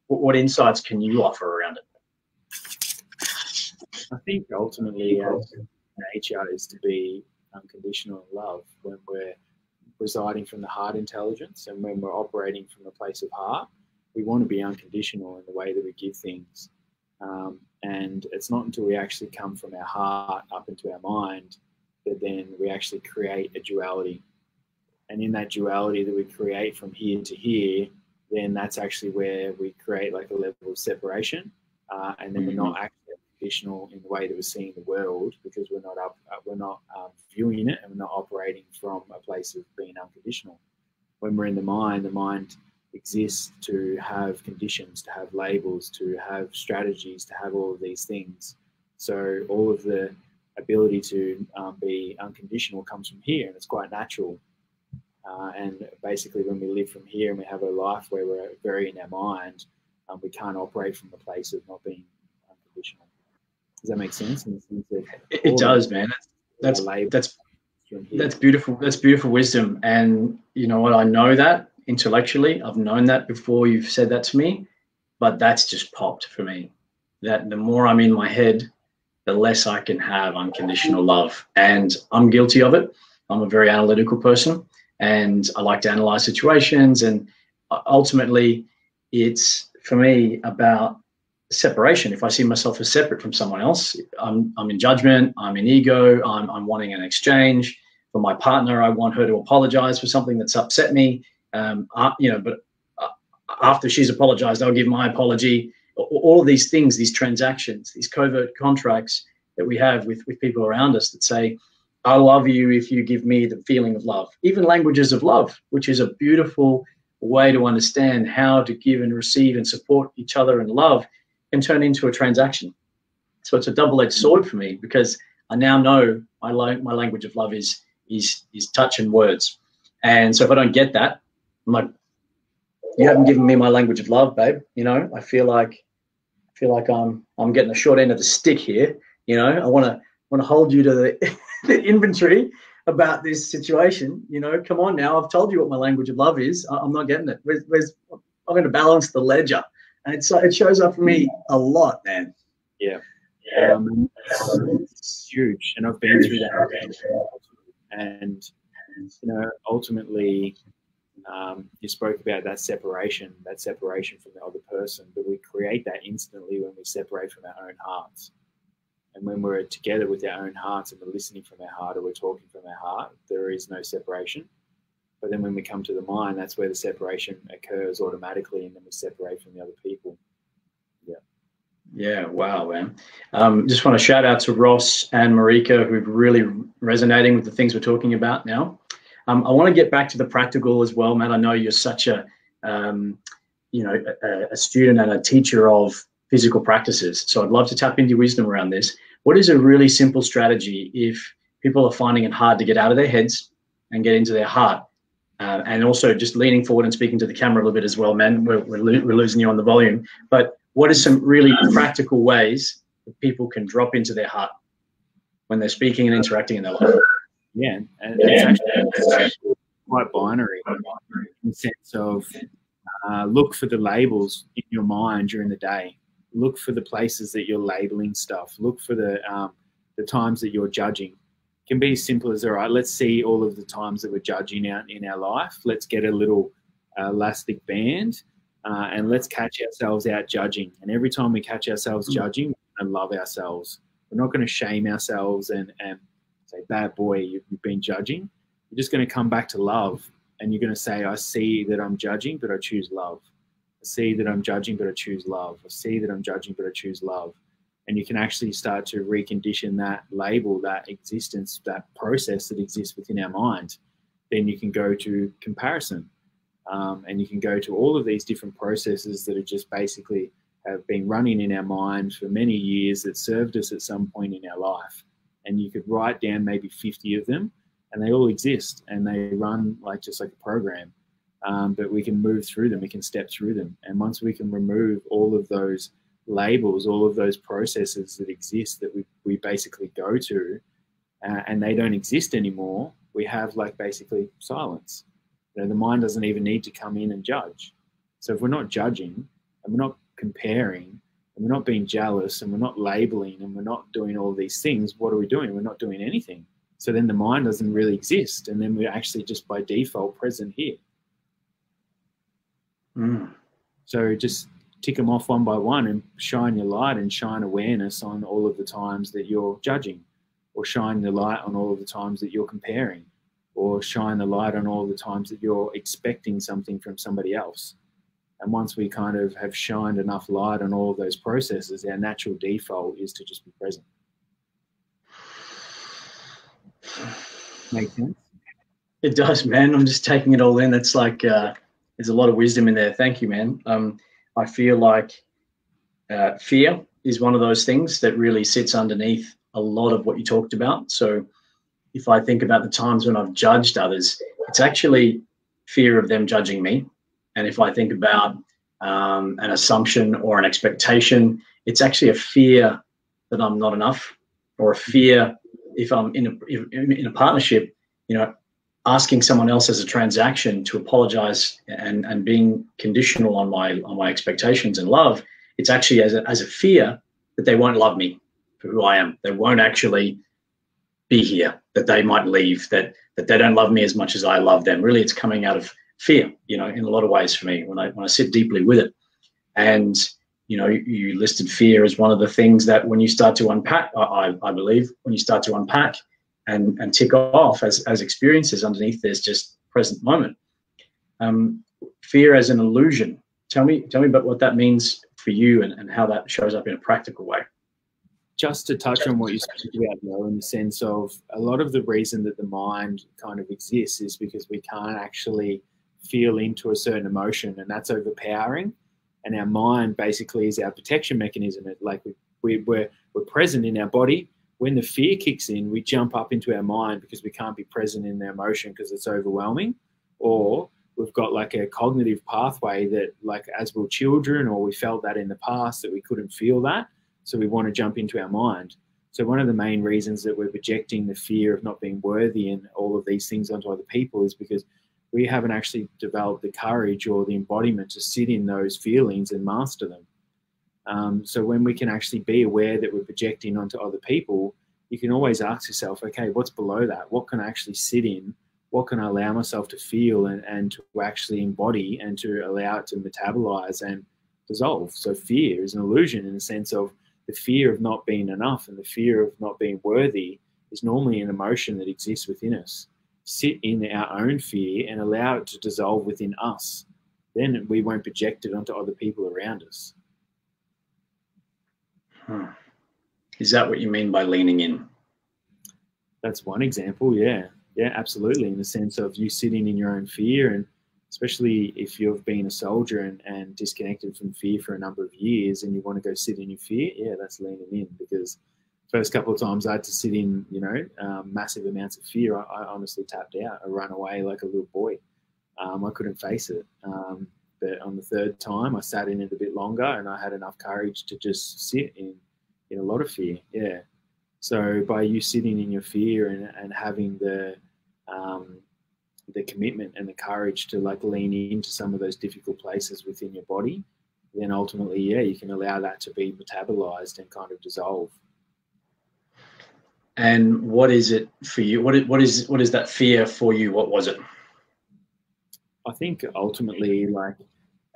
what insights can you offer around it? I think ultimately our nature is to be unconditional love when we're residing from the heart intelligence, and when we're operating from a place of heart, we want to be unconditional in the way that we give things. And it's not until we actually come from our heart up into our mind that then we actually create a duality. And in that duality that we create from here to here, then that's actually where we create like a level of separation. And then we're not actually unconditional in the way that we're seeing the world, because we're not viewing it, and we're not operating from a place of being unconditional. When we're in the mind exists to have conditions, to have labels, to have strategies, to have all of these things. So all of the ability to be unconditional comes from here, and it's quite natural. And basically when we live from here and we have a life where we're very in our mind, we can't operate from the place of not being unconditional. Does that make sense? In the sense that it does, man. That's beautiful. That's beautiful wisdom. And you know what? I know that intellectually. I've known that before you've said that to me, but that's just popped for me. That the more I'm in my head, the less I can have unconditional love. And I'm guilty of it. I'm a very analytical person, and I like to analyze situations. And ultimately, it's for me about separation. If I see myself as separate from someone else, I'm in judgment, I'm in ego, I'm wanting an exchange. For my partner, I want her to apologize for something that's upset me. But after she's apologized, I'll give my apology. All of these things, these transactions, these covert contracts that we have with people around us that say, I love you if you give me the feeling of love. Even languages of love, which is a beautiful way to understand how to give and receive and support each other in love, can turn into a transaction. So it's a double-edged sword for me, because I now know my language of love is touch and words. And so if I don't get that, I'm like, you haven't given me my language of love, babe. You know, I feel like I'm getting the short end of the stick here. You know, I want to hold you to the inventory about this situation. You know, come on now. I've told you what my language of love is. I'm not getting it. I'm going to balance the ledger. And it shows up for me a lot, man. Yeah. It's huge. And I've been through that. And, you know, ultimately, you spoke about that separation from the other person, but we create that instantly when we separate from our own hearts. And when we're together with our own hearts and we're listening from our heart, or we're talking from our heart, there is no separation. But then when we come to the mind, that's where the separation occurs automatically, and then we separate from the other people. Yeah. Yeah, wow, man. Just want to shout out to Ross and Marika, who are really resonating with the things we're talking about now. I want to get back to the practical as well, man. I know you're such a student and a teacher of physical practices. So I'd love to tap into your wisdom around this. What is a really simple strategy if people are finding it hard to get out of their heads and get into their heart? And also just leaning forward and speaking to the camera a little bit as well, man. We're losing you on the volume. But what are some really practical ways that people can drop into their heart when they're speaking and interacting in their life? Yeah, and it's actually quite binary in the sense of look for the labels in your mind during the day. Look for the places that you're labeling stuff. Look for the times that you're judging. It can be as simple as, all right, let's see all of the times that we're judging out in our life. Let's get a little elastic band and let's catch ourselves out judging. And every time we catch ourselves judging, we're going to love ourselves. We're not going to shame ourselves and say, bad boy, you've been judging. You're just going to come back to love. And you're going to say, I see that I'm judging, but I choose love. I see that I'm judging, but I choose love. I see that I'm judging, but I choose love. And you can actually start to recondition that label, that existence, that process that exists within our mind. Then you can go to comparison. And you can go to all of these different processes that are just basically have been running in our mind for many years that served us at some point in our life. And you could write down maybe 50 of them, and they all exist and they run just like a program. But we can move through them, we can step through them. And once we can remove all of those labels, all of those processes that exist that we basically go to, and they don't exist anymore, we have basically silence. You know, the mind doesn't even need to come in and judge. So if we're not judging and we're not comparing and we're not being jealous and we're not labeling and we're not doing all these things, what are we doing? We're not doing anything. So then the mind doesn't really exist, and then we're actually just by default present here. So just tick them off one by one and shine your light and shine awareness on all of the times that you're judging, or shine the light on all of the times that you're comparing, or shine the light on all the times that you're expecting something from somebody else. And once we kind of have shined enough light on all of those processes, our natural default is to just be present. Make sense? It does, man. I'm just taking it all in. It's there's a lot of wisdom in there. Thank you, man. I feel like fear is one of those things that really sits underneath a lot of what you talked about. So if I think about the times when I've judged others, it's actually fear of them judging me. And if I think about an assumption or an expectation, it's actually a fear that I'm not enough, or a fear if I'm in a partnership, asking someone else as a transaction to apologize and being conditional on my expectations and love. It's actually as a fear that they won't love me for who I am. They won't actually be here, that they might leave, that they don't love me as much as I love them. Really, it's coming out of fear, in a lot of ways for me when I sit deeply with it. And you listed fear as one of the things that when you start to unpack, I believe, when you start to unpack and tick off as experiences underneath, there's just present moment. Fear as an illusion. Tell me about what that means for you and how that shows up in a practical way. Just to touch on what you spoke about, in the sense of a lot of the reason that the mind kind of exists is because we can't actually feel into a certain emotion, and that's overpowering. And our mind basically is our protection mechanism. We're present in our body. When the fear kicks in, we jump up into our mind because we can't be present in the emotion because it's overwhelming, or we've got a cognitive pathway that as we're children, or we felt that in the past that we couldn't feel that. So we want to jump into our mind. So one of the main reasons that we're projecting the fear of not being worthy and all of these things onto other people is because we haven't actually developed the courage or the embodiment to sit in those feelings and master them. So when we can actually be aware that we're projecting onto other people, you can always ask yourself, okay, what's below that? What can I actually sit in? What can I allow myself to feel and to actually embody and to allow it to metabolize and dissolve? So fear is an illusion in the sense of the fear of not being enough and the fear of not being worthy is normally an emotion that exists within us. Sit in our own fear and allow it to dissolve within us. Then we won't project it onto other people around us. Is that what you mean by leaning in? That's one example, yeah. Yeah, absolutely. In the sense of you sitting in your own fear, and especially if you've been a soldier and disconnected from fear for a number of years and you want to go sit in your fear, yeah, that's leaning in. Because first couple of times I had to sit in, massive amounts of fear, I honestly tapped out. I ran away like a little boy. I couldn't face it. But on the third time, I sat in it a bit longer and I had enough courage to just sit in a lot of fear, yeah. So by you sitting in your fear and having the the commitment and the courage to like lean into some of those difficult places within your body, then ultimately, yeah, you can allow that to be metabolized and kind of dissolve. And what is it for you? What is that fear for you? What was it? I think ultimately, like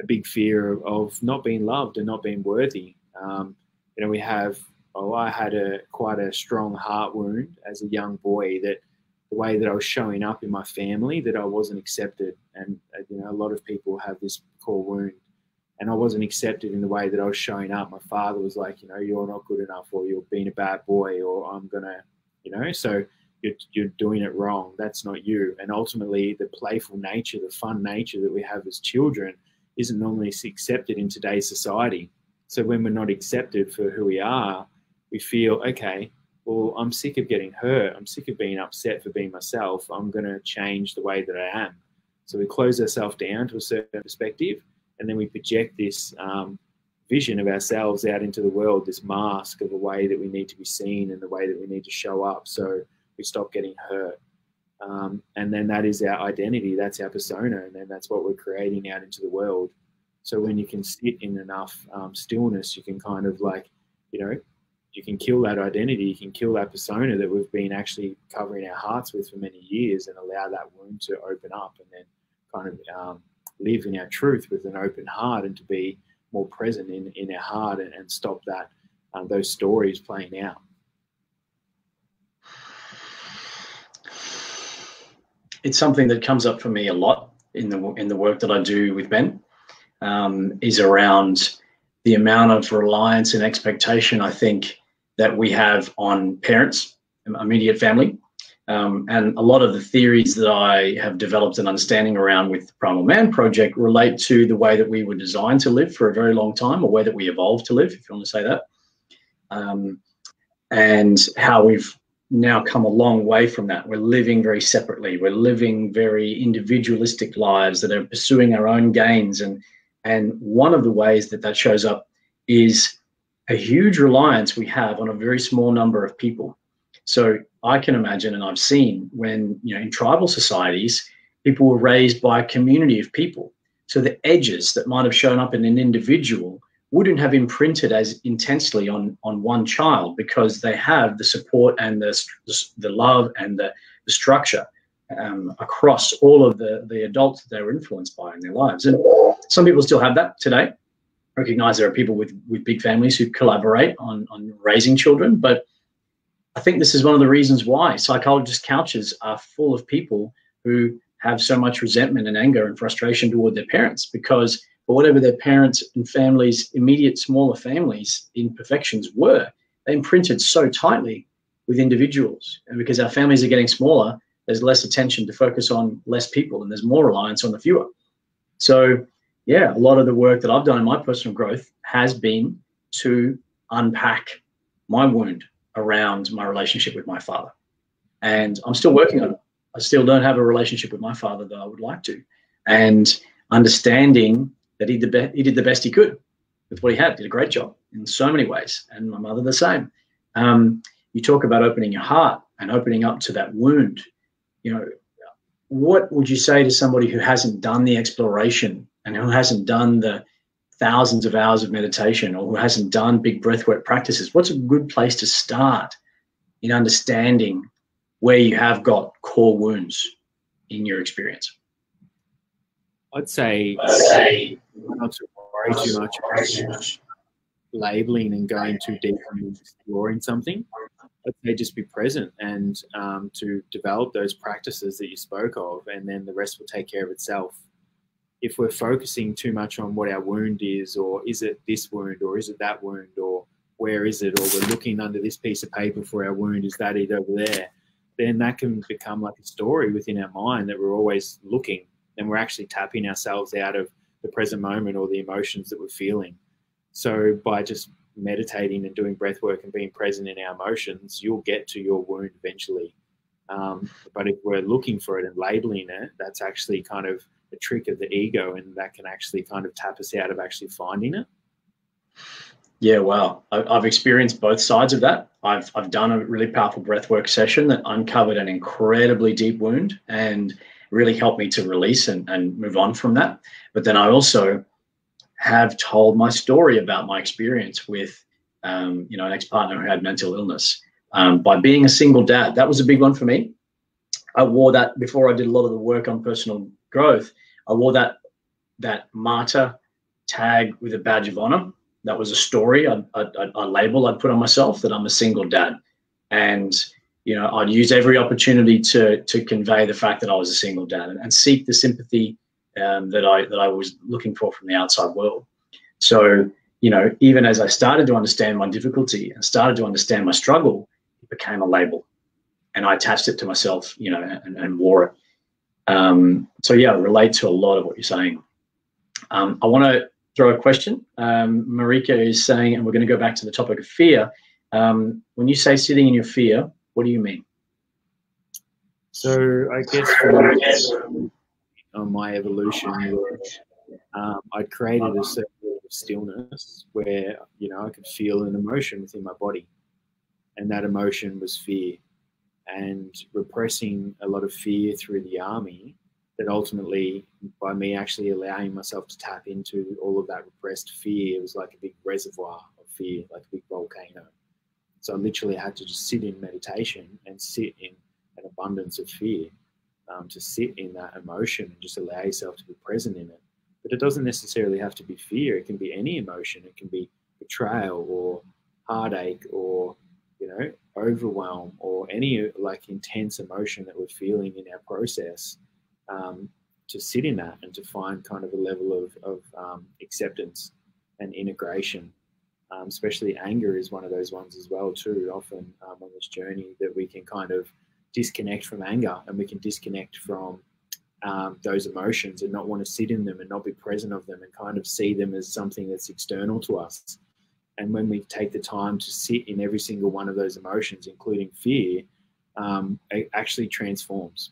a big fear of not being loved and not being worthy. You know, we have. Oh, I had quite a strong heart wound as a young boy, that the way that I was showing up in my family, that I wasn't accepted. And, you know, a lot of people have this core wound, and I wasn't accepted in the way that I was showing up. My father was like, you know, you're not good enough, or you're being a bad boy, or I'm going to, you know, so you're doing it wrong. That's not you. And ultimately the playful nature, the fun nature that we have as children isn't normally accepted in today's society. So when we're not accepted for who we are, we feel, okay, well, I'm sick of getting hurt. I'm sick of being upset for being myself. I'm going to change the way that I am. So we close ourselves down to a certain perspective, and then we project this vision of ourselves out into the world, this mask of a way that we need to be seen and the way that we need to show up. So we stop getting hurt. And then that is our identity. That's our persona. And then that's what we're creating out into the world. So when you can sit in enough stillness, you can kind of like, you know, you can kill that identity, you can kill that persona that we've been actually covering our hearts with for many years, and allow that wound to open up, and then kind of live in our truth with an open heart, and to be more present in our heart, and stop that those stories playing out. It's something that comes up for me a lot in the work that I do with men, is around the amount of reliance and expectation, I think, that we have on parents, immediate family. And a lot of the theories that I have developed an understanding around with the Primal Man Project relate to the way that we were designed to live for a very long time, or way that we evolved to live, if you want to say that. And how we've now come a long way from that. We're living very separately. We're living very individualistic lives that are pursuing our own gains. And one of the ways that that shows up is a huge reliance we have on a very small number of people. So I can imagine, and I've seen, when, you know, in tribal societies, people were raised by a community of people. So the edges that might have shown up in an individual wouldn't have imprinted as intensely on one child, because they have the support and the love and the structure across all of the adults that they were influenced by in their lives. And some people still have that today. Recognize there are people with big families who collaborate on raising children, but I think this is one of the reasons why psychologist couches are full of people who have so much resentment and anger and frustration toward their parents, because for whatever their parents and families, immediate smaller families, imperfections were, they imprinted so tightly with individuals. And because our families are getting smaller, there's less attention to focus on less people, and there's more reliance on the fewer. So yeah, a lot of the work that I've done in my personal growth has been to unpack my wound around my relationship with my father. And I'm still working on it. I still don't have a relationship with my father that I would like to. And understanding that he did the best he could with what he had, did a great job in so many ways. And my mother the same. You talk about opening your heart and opening up to that wound. You know, what would you say to somebody who hasn't done the exploration, and who hasn't done the thousands of hours of meditation, or who hasn't done big breathwork practices? What's a good place to start in understanding where you have got core wounds in your experience? I'd say not to worry too much about labeling and going too deep and exploring something. I'd say just be present, and to develop those practices that you spoke of, and then the rest will take care of itself. If we're focusing too much on what our wound is, or is it this wound, or is it that wound, or where is it, or we're looking under this piece of paper for our wound, is that it over there, then that can become like a story within our mind that we're always looking, and we're actually tapping ourselves out of the present moment or the emotions that we're feeling. So by just meditating and doing breath work and being present in our emotions, you'll get to your wound eventually. But if we're looking for it and labeling it, that's actually kind of a trick of the ego, and that can actually kind of tap us out of actually finding it. Yeah, wow. I've experienced both sides of that. I've done a really powerful breathwork session that uncovered an incredibly deep wound, and really helped me to release and move on from that. But then I also have told my story about my experience with, an ex-partner who had mental illness. By being a single dad, that was a big one for me. I wore that before I did a lot of the work on personal growth. I wore that martyr tag with a badge of honor. That was a story, a label I'd put on myself, that I'm a single dad. And, I'd use every opportunity to convey the fact that I was a single dad and seek the sympathy that I was looking for from the outside world. So, even as I started to understand my difficulty and started to understand my struggle, it became a label. And I attached it to myself, and wore it. So, yeah, I relate to a lot of what you're saying. I want to throw a question. Marika is saying, and we're going to go back to the topic of fear. When you say sitting in your fear, what do you mean? So I guess on my evolution, I created a certain level of stillness where, I could feel an emotion within my body. And that emotion was fear. And repressing a lot of fear through the army, that ultimately, by me actually allowing myself to tap into all of that repressed fear, it was like a big reservoir of fear, like a big volcano. So I literally had to just sit in meditation and sit in an abundance of fear, to sit in that emotion and just allow yourself to be present in it. But it doesn't necessarily have to be fear. It can be any emotion. It can be betrayal or heartache or, overwhelm or any like intense emotion that we're feeling in our process, to sit in that and to find kind of a level of acceptance and integration. Especially anger is one of those ones as well too, often on this journey, that we can kind of disconnect from anger and we can disconnect from those emotions and not want to sit in them and not be present of them and kind of see them as something that's external to us. And when we take the time to sit in every single one of those emotions, including fear, it actually transforms.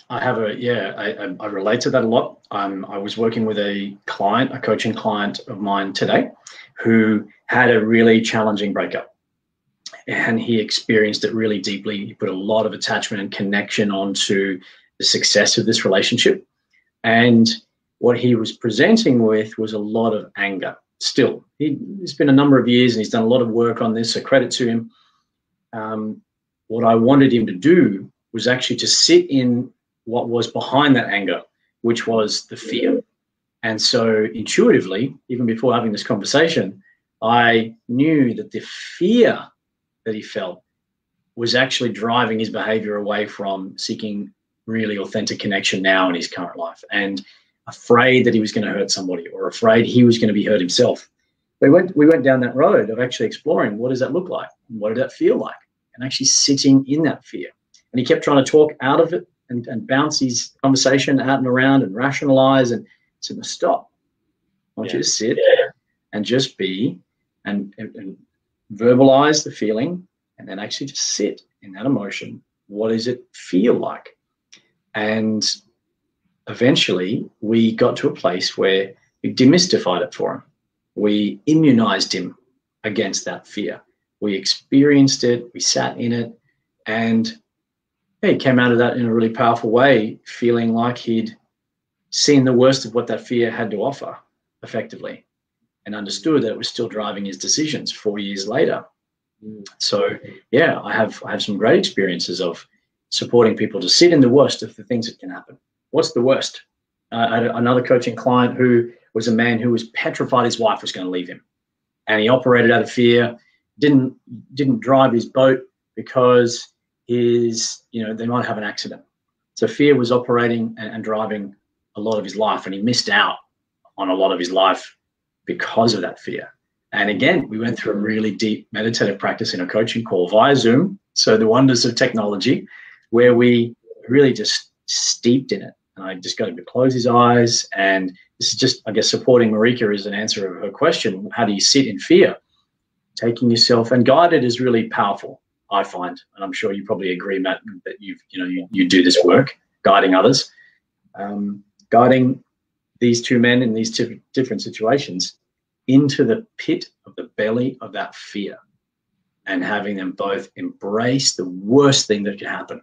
I relate to that a lot. I was working with a coaching client of mine today, who had a really challenging breakup, and he experienced it really deeply. He put a lot of attachment and connection onto the success of this relationship, and what he was presenting with was a lot of anger. Still, it's been a number of years, and he's done a lot of work on this, so credit to him. What I wanted him to do was actually to sit in what was behind that anger, which was the fear. And so intuitively, even before having this conversation, I knew that the fear that he felt was actually driving his behavior away from seeking really authentic connection now in his current life, and afraid that he was going to hurt somebody or afraid he was going to be hurt himself. We went down that road of actually exploring, what does that look like? What did that feel like? And actually sitting in that fear. And he kept trying to talk out of it and bounce his conversation out and around and rationalize, and said, stop. I want you to sit and just be and verbalize the feeling, and then actually just sit in that emotion. What does it feel like? And eventually we got to a place where we demystified it for him. We immunized him against that fear. We experienced it, we sat in it, and he came out of that in a really powerful way, feeling like he'd seen the worst of what that fear had to offer effectively, and understood that it was still driving his decisions 4 years later. So yeah, I have some great experiences of supporting people to sit in the worst of the things that can happen. What's the worst? I had another coaching client who was a man who was petrified his wife was going to leave him, and he operated out of fear. Didn't drive his boat because they might have an accident. So fear was operating and driving a lot of his life, and he missed out on a lot of his life because of that fear. And again, we went through a really deep meditative practice in a coaching call via Zoom. So the wonders of technology, where we really just steeped in it. And I just got him to close his eyes. And this is just, I guess, supporting Marika as an answer of her question. How do you sit in fear? Taking yourself, and guided is really powerful, I find. And I'm sure you probably agree, Matt, that you do this work, guiding others, guiding these two men in these different situations into the pit of the belly of that fear. and having them both embrace the worst thing that could happen.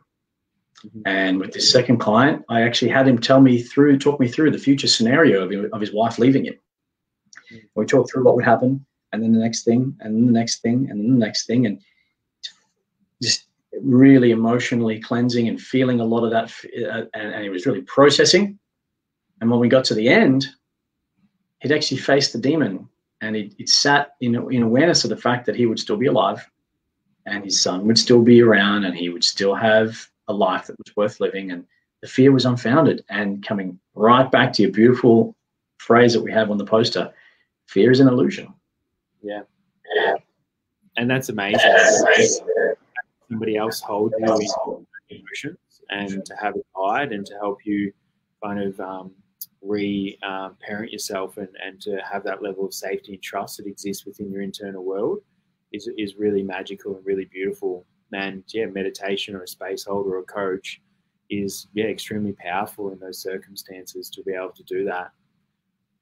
And with this second client, I actually had him talk me through the future scenario of his wife leaving him. We talked through what would happen, and then the next thing, and then the next thing, and then the next thing, and just really emotionally cleansing and feeling a lot of that, and he was really processing. And when we got to the end, he'd actually faced the demon, and he'd sat in awareness of the fact that he would still be alive, and his son would still be around, and he would still have a life that was worth living, and the fear was unfounded. And coming right back to your beautiful phrase that we have on the poster, fear is an illusion. Yeah. And that's amazing. Somebody else hold you in emotions, and to have a guide and to help you kind of parent yourself, and to have that level of safety and trust that exists within your internal world is really magical and really beautiful. And yeah, meditation or a space holder or a coach is extremely powerful in those circumstances to be able to do that.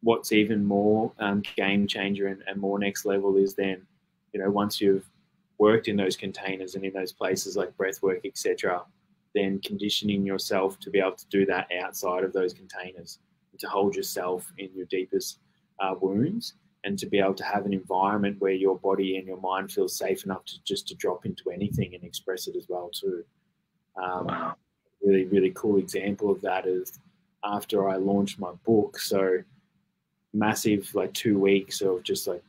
What's even more game changer and more next level is then, once you've worked in those containers and in those places like breath work, etc., then conditioning yourself to be able to do that outside of those containers, to hold yourself in your deepest wounds, and to be able to have an environment where your body and your mind feels safe enough to drop into anything and express it as well too. Wow. Really, really cool example of that is after I launched my book. So massive, like 2 weeks of just like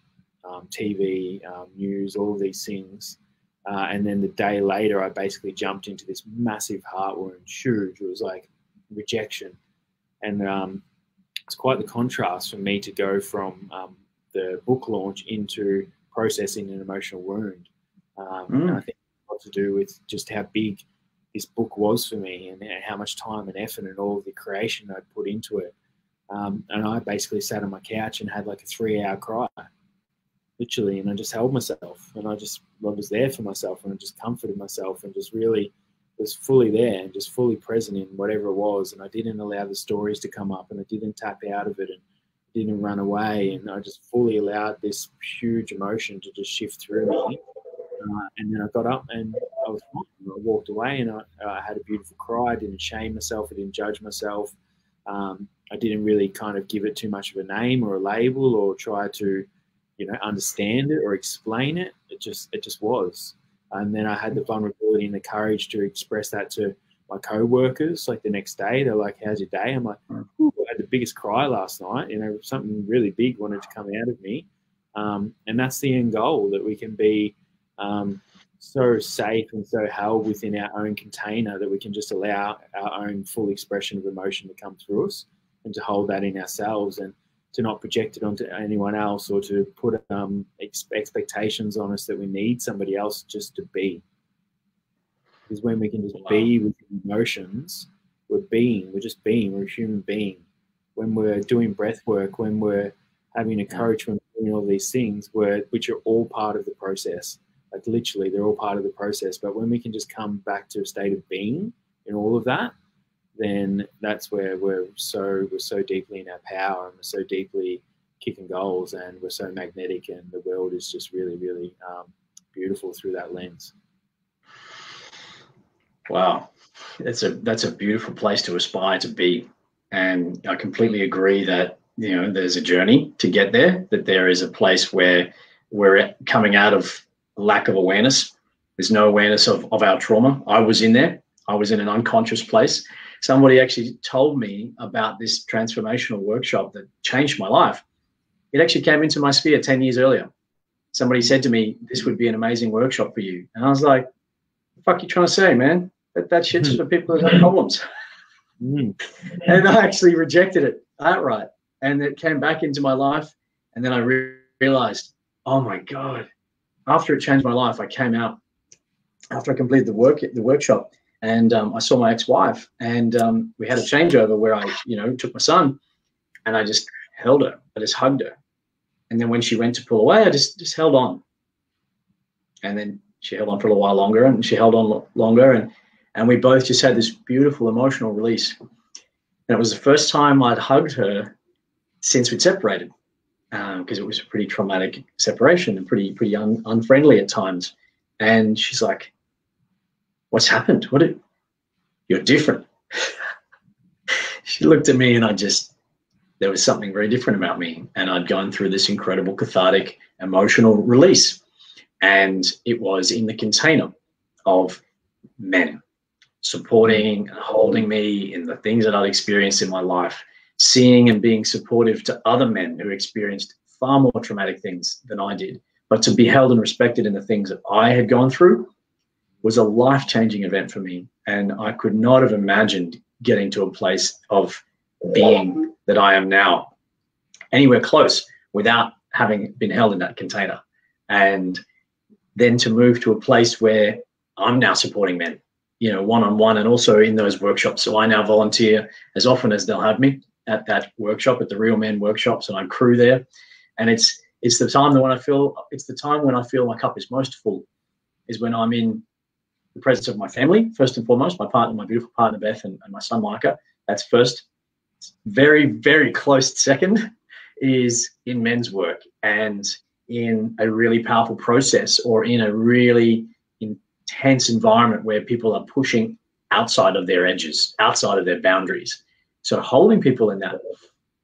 TV, news, all of these things. And then the day later, I basically jumped into this massive heart wound, huge. It was like rejection. And it's quite the contrast for me to go from the book launch into processing an emotional wound. And I think it's got to do with just how big this book was for me, and how much time and effort and all of the creation I'd put into it. And I basically sat on my couch and had like a 3-hour cry, literally, and I just held myself, and I was there for myself, and I just comforted myself, and just really was fully there and just fully present in whatever it was. And I didn't allow the stories to come up, and I didn't tap out of it, and didn't run away, and I just fully allowed this huge emotion to just shift through me. And then I got up and I was fine. I walked away, and I had a beautiful cry. I didn't shame myself. I didn't judge myself. I didn't really kind of give it too much of a name or a label or try to, understand it or explain it. It just was. And then I had the vulnerability and the courage to express that to my co-workers. Like the next day, they're like, "How's your day?" I'm like, "Ooh, I had the biggest cry last night. Something really big wanted to come out of me." And that's the end goal, that we can be so safe and so held within our own container that we can just allow our own full expression of emotion to come through us, and to hold that in ourselves, and to not project it onto anyone else, or to put expectations on us that we need somebody else just to be. Because when we can just be with emotions, we're just being, we're a human being. When we're doing breath work, when we're having a coach, when we're doing all these things, which are all part of the process, like literally they're all part of the process. But when we can just come back to a state of being in all of that, then that's where we're so deeply in our power, and we're so deeply kicking goals, and we're so magnetic, and the world is just really, really beautiful through that lens. Wow, that's a beautiful place to aspire to be, and I completely agree that there's a journey to get there. That there is a place where we're coming out of lack of awareness. There's no awareness of our trauma. I was in there. I was in an unconscious place. Somebody actually told me about this transformational workshop that changed my life. It actually came into my sphere 10 years earlier. Somebody said to me, "This would be an amazing workshop for you." And I was like, "The fuck you trying to say, man? That shit's for people that have problems." And I actually rejected it outright. And it came back into my life. And then I realized, oh my God, after it changed my life, I came out after I completed the workshop. And I saw my ex-wife, and we had a changeover where I, took my son, and I just held her. I just hugged her. And then when she went to pull away, I just held on. And then she held on for a little while longer, and she held on longer. And we both just had this beautiful emotional release. And it was the first time I'd hugged her since we'd separated, because it was a pretty traumatic separation and pretty unfriendly at times. And she's like, what's happened? You're different. She looked at me and there was something very different about me. And I'd gone through this incredible cathartic emotional release. And it was in the container of men supporting and holding me in the things that I'd experienced in my life, seeing and being supportive to other men who experienced far more traumatic things than I did. But to be held and respected in the things that I had gone through was a life-changing event for me. And I could not have imagined getting to a place of being that I am now anywhere close without having been held in that container. And then to move to a place where I'm now supporting men, you know, one-on-one, and also in those workshops. So I now volunteer as often as they'll have me at that workshop, at the Real Men workshops, and I crew there. And it's the time that it's the time when I feel my cup is most full, is when I'm in the presence of my family, first and foremost, my partner, my beautiful partner, Beth, and my son, Micah. That's first. Very, very close second is in men's work and in a really powerful process, or in a really intense environment where people are pushing outside of their edges, outside of their boundaries. So holding people in that.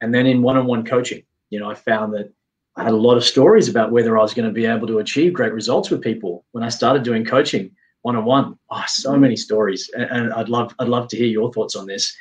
And then in one-on-one coaching, you know, I found that I had a lot of stories about whether I was going to be able to achieve great results with people when I started doing coaching one-on-one. Oh, so many stories. And I'd love to hear your thoughts on this.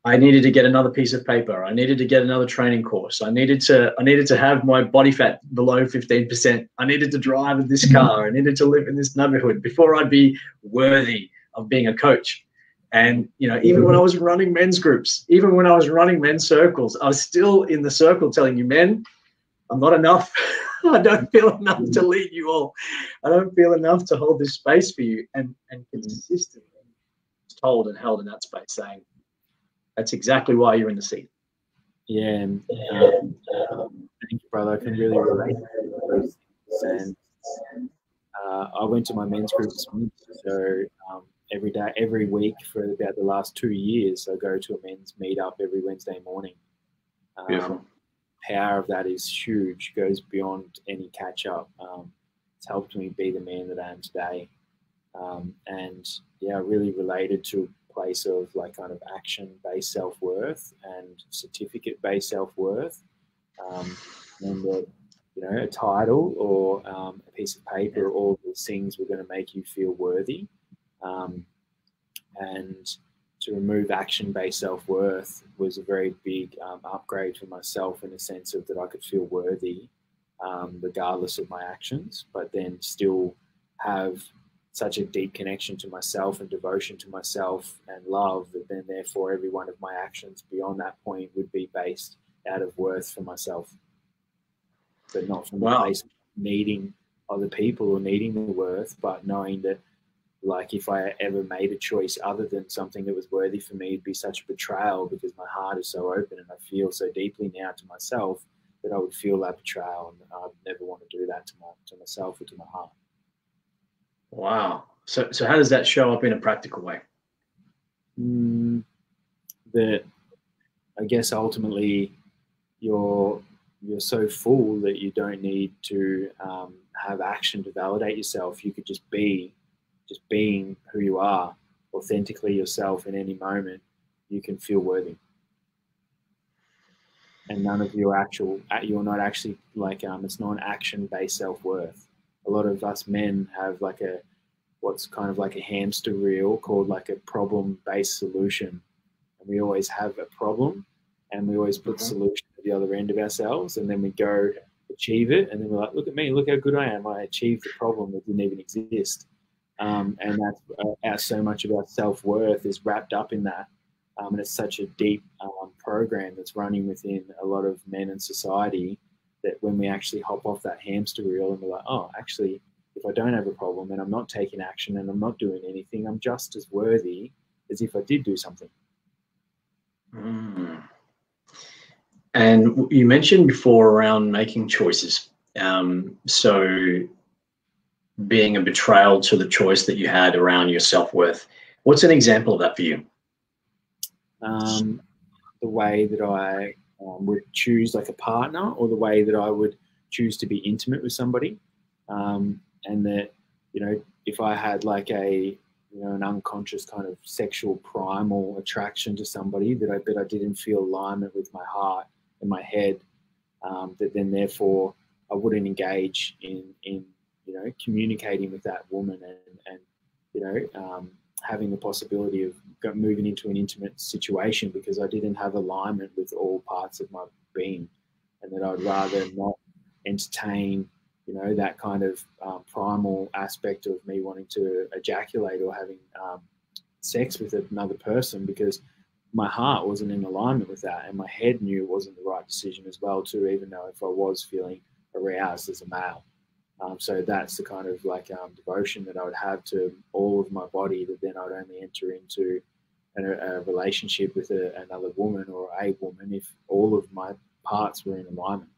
I needed to get another piece of paper. I needed to get another training course. I needed to have my body fat below 15%. I needed to drive this car. I needed to live in this neighborhood before I'd be worthy of being a coach. And, you know, even when I was running men's groups, even when I was running men's circles, I was still in the circle telling you, men, I'm not enough. I don't feel enough to lead you all. I don't feel enough to hold this space for you. And consistently told and held in that space, saying, that's exactly why you're in the seat. Yeah, and thank you, brother. I can really relate to those things. And I went to my men's group this week, so every week for about the last 2 years, I go to a men's meetup every Wednesday morning. Beautiful. Power of that is huge, goes beyond any catch up. It's helped me be the man that I am today. And yeah, I really related to a place of like kind of action-based self-worth and certificate-based self-worth. And that, you know, a title or a piece of paper, all these things were going to make you feel worthy. And to remove action-based self-worth was a very big upgrade for myself, in the sense of that I could feel worthy regardless of my actions, but then still have such a deep connection to myself and devotion to myself and love that then therefore every one of my actions beyond that point would be based out of worth for myself, but not from the place of needing other people or needing the worth, but knowing that, like, if I ever made a choice other than something that was worthy for me, it'd be such a betrayal, because my heart is so open and I feel so deeply now to myself that I would feel that betrayal, and I'd never want to do that to myself or to my heart. Wow. So how does that show up in a practical way? That I guess ultimately you're so full that you don't need to have action to validate yourself. You could just being who you are, authentically yourself in any moment. You can feel worthy. And none of you're not actually like, it's not an action-based self-worth. A lot of us men have like what's kind of like a hamster wheel called like a problem-based solution. And we always have a problem and we always put solution at the other end of ourselves, and then we go achieve it. And then we're like, look at me, look how good I am. I achieved the problem that didn't even exist. And that's so much of our self-worth is wrapped up in that. And it's such a deep program that's running within a lot of men in society, that when we actually hop off that hamster wheel and we're like, oh, actually, if I don't have a problem and I'm not taking action and I'm not doing anything, I'm just as worthy as if I did do something. And you mentioned before around making choices. So being a betrayal to the choice that you had around your self-worth. What's an example of that for you? The way that I would choose like a partner, or the way that I would choose to be intimate with somebody. And that, you know, if I had like a, you know, an unconscious kind of sexual primal attraction to somebody, that I didn't feel alignment with my heart and my head, that then therefore I wouldn't engage in you know, communicating with that woman and you know, having the possibility of moving into an intimate situation, because I didn't have alignment with all parts of my being, and that I'd rather not entertain, you know, that kind of primal aspect of me wanting to ejaculate or having sex with another person, because my heart wasn't in alignment with that, and my head knew it wasn't the right decision as well too, even though if I was feeling aroused as a male. So that's the kind of like devotion that I would have to all of my body, that then I'd only enter into a relationship with another woman or a woman if all of my parts were in alignment.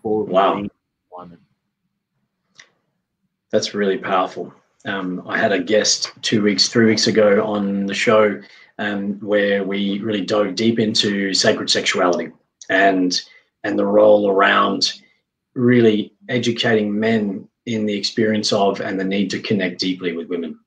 Wow. That's really powerful. I had a guest 3 weeks ago on the show where we really dove deep into sacred sexuality and the role around really educating men in the experience of and the need to connect deeply with women.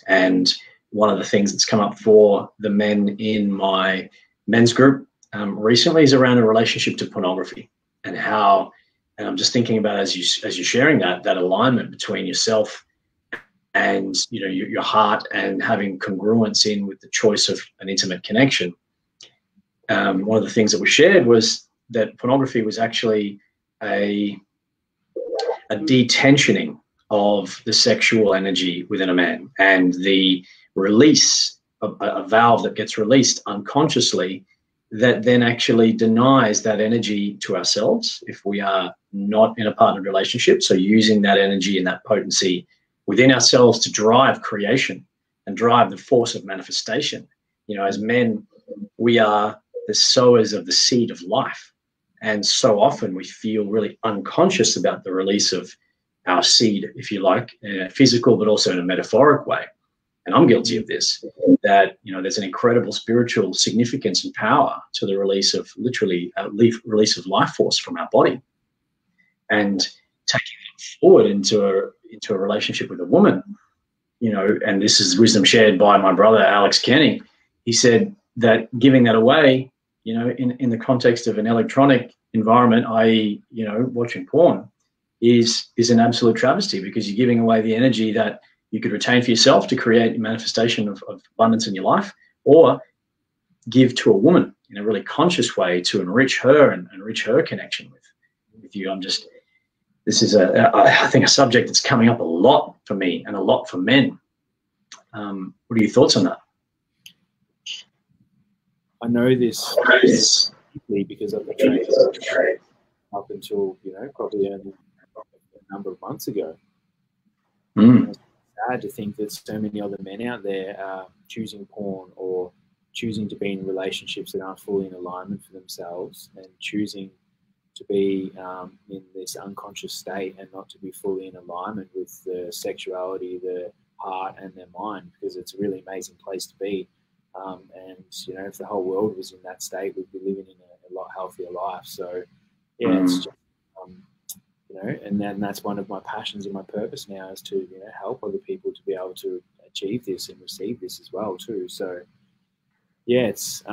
And one of the things that's come up for the men in my men's group recently is around a relationship to pornography, and how, and I'm just thinking about as you're sharing that alignment between yourself and, you know, your heart, and having congruence in with the choice of an intimate connection. One of the things that was shared was that pornography was actually a detensioning of the sexual energy within a man, and the release of a valve that gets released unconsciously that then actually denies that energy to ourselves if we are not in a partnered relationship. So using that energy and that potency within ourselves to drive creation and drive the force of manifestation. You know, as men, we are the sowers of the seed of life. And so often we feel really unconscious about the release of our seed, if you like, in a physical, but also in a metaphoric way. And I'm guilty of this, that, you know, there's an incredible spiritual significance and power to the release of, literally, release of life force from our body. And taking it forward into a relationship with a woman, you know, and this is wisdom shared by my brother, Alex Kenny. He said that giving that away, you know, in the context of an electronic environment, i.e., you know, watching porn, is an absolute travesty, because you're giving away the energy that you could retain for yourself to create a manifestation of abundance in your life, or give to a woman in a really conscious way to enrich her and enrich her connection with you. This is I think a subject that's coming up a lot for me and a lot for men. What are your thoughts on that? I know this deeply because I've been trained up until, you know, probably only a number of months ago. It's sad to think that so many other men out there are choosing porn or choosing to be in relationships that aren't fully in alignment for themselves, and choosing to be in this unconscious state and not to be fully in alignment with the sexuality, the heart and their mind, because it's a really amazing place to be. And, you know, if the whole world was in that state, we'd be living in a lot healthier life. So, yeah, it's just, you know, and then that's one of my passions and my purpose now, is to, you know, help other people to be able to achieve this and receive this as well too. So, yeah, it's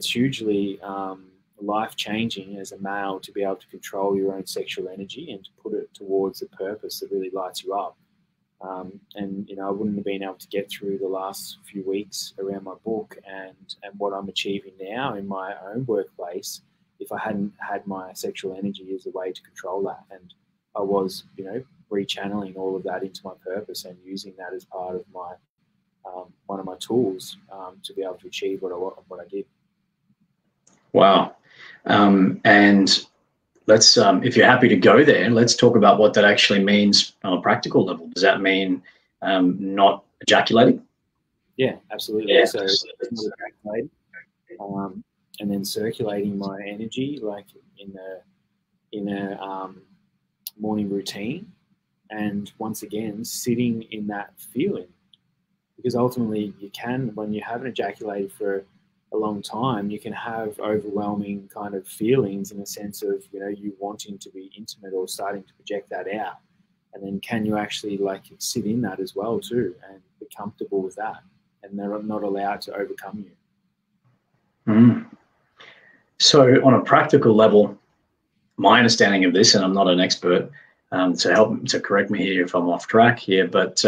hugely life-changing as a male to be able to control your own sexual energy and to put it towards a purpose that really lights you up. And, you know, I wouldn't have been able to get through the last few weeks around my book and what I'm achieving now in my own workplace if I hadn't had my sexual energy as a way to control that. And I was, you know, rechanneling all of that into my purpose and using that as part of my one of my tools to be able to achieve what I did. Wow. And let's, if you're happy to go there, let's talk about what that actually means on a practical level. Does that mean not ejaculating? Yeah, absolutely. Yeah, so not ejaculating, and then circulating my energy like in a morning routine, and once again sitting in that feeling, because ultimately you can, when you haven't ejaculated for a long time, you can have overwhelming kind of feelings in a sense of, you know, you wanting to be intimate or starting to project that out. And then can you actually like sit in that as well too and be comfortable with that, and they're not allowed to overcome you. So on a practical level, my understanding of this, and I'm not an expert, to correct me here if I'm off track here, but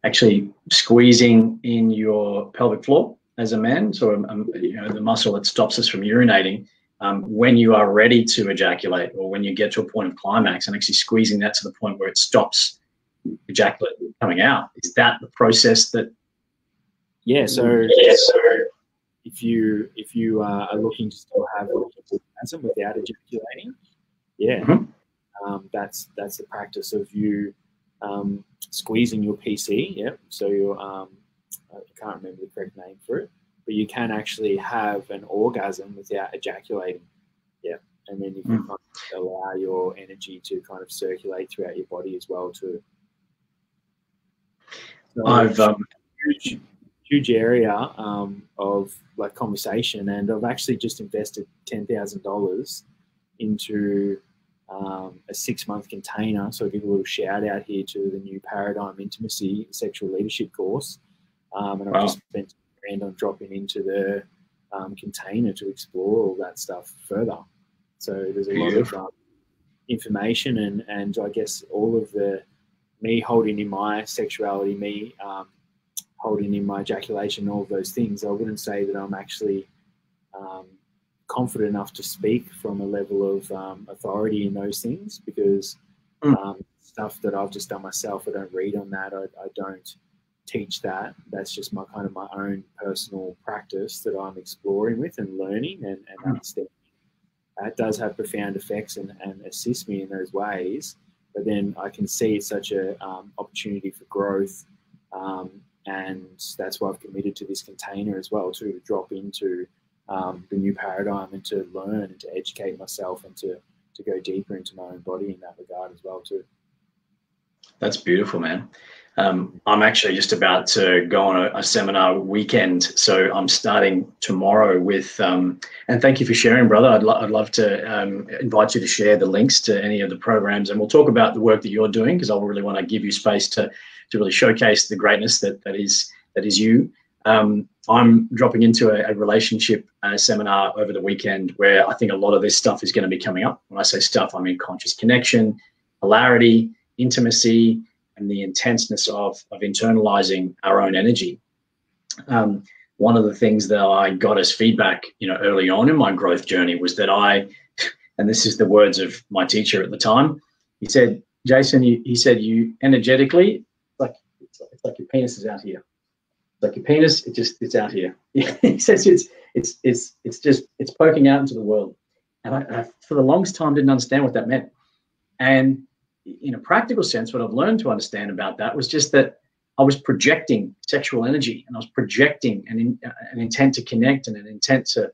actually squeezing in your pelvic floor as a man, so the muscle that stops us from urinating when you are ready to ejaculate, or when you get to a point of climax, and actually squeezing that to the point where it stops ejaculate coming out. Is that the process that? Yeah. So if you are looking to still have an orgasm without ejaculating, that's the practice of you squeezing your PC. Yeah. So you're I can't remember the correct name for it, but you can actually have an orgasm without ejaculating. Yeah. And then you can kind of allow your energy to kind of circulate throughout your body as well too. So I've huge area of like conversation, and I've actually just invested $10,000 into a 6-month container. So I'll give a little shout out here to the new Paradigm Intimacy Sexual Leadership course. And I've just spent $1,000 on dropping into the container to explore all that stuff further. So there's a lot of information, and I guess all of me holding in my sexuality, me holding in my ejaculation, all of those things. I wouldn't say that I'm actually confident enough to speak from a level of authority in those things, because stuff that I've just done myself, I don't read on that. I don't teach that. That's just my own personal practice that I'm exploring with and learning and understanding. That does have profound effects and assist me in those ways. But then I can see it's such a opportunity for growth, and that's why I've committed to this container as well, to drop into the new paradigm and to learn and to educate myself and to go deeper into my own body in that regard as well too. That's beautiful, man. I'm actually just about to go on a seminar weekend, so I'm starting tomorrow with, and thank you for sharing, brother. I'd love to invite you to share the links to any of the programs, and we'll talk about the work that you're doing, because I really want to give you space to really showcase the greatness that is you. I'm dropping into a relationship seminar over the weekend, where I think a lot of this stuff is going to be coming up. When I say stuff, I mean conscious connection, polarity, intimacy, and the intenseness of internalizing our own energy. One of the things that I got as feedback, early on in my growth journey, was that and this is the words of my teacher at the time, he said, Jason, he said, you energetically, it's like your penis is out here. It's like your penis, it's out here. He says it's poking out into the world. And I for the longest time didn't understand what that meant. And in a practical sense, what I've learned to understand about that was just that I was projecting sexual energy, and I was projecting an intent to connect and an intent to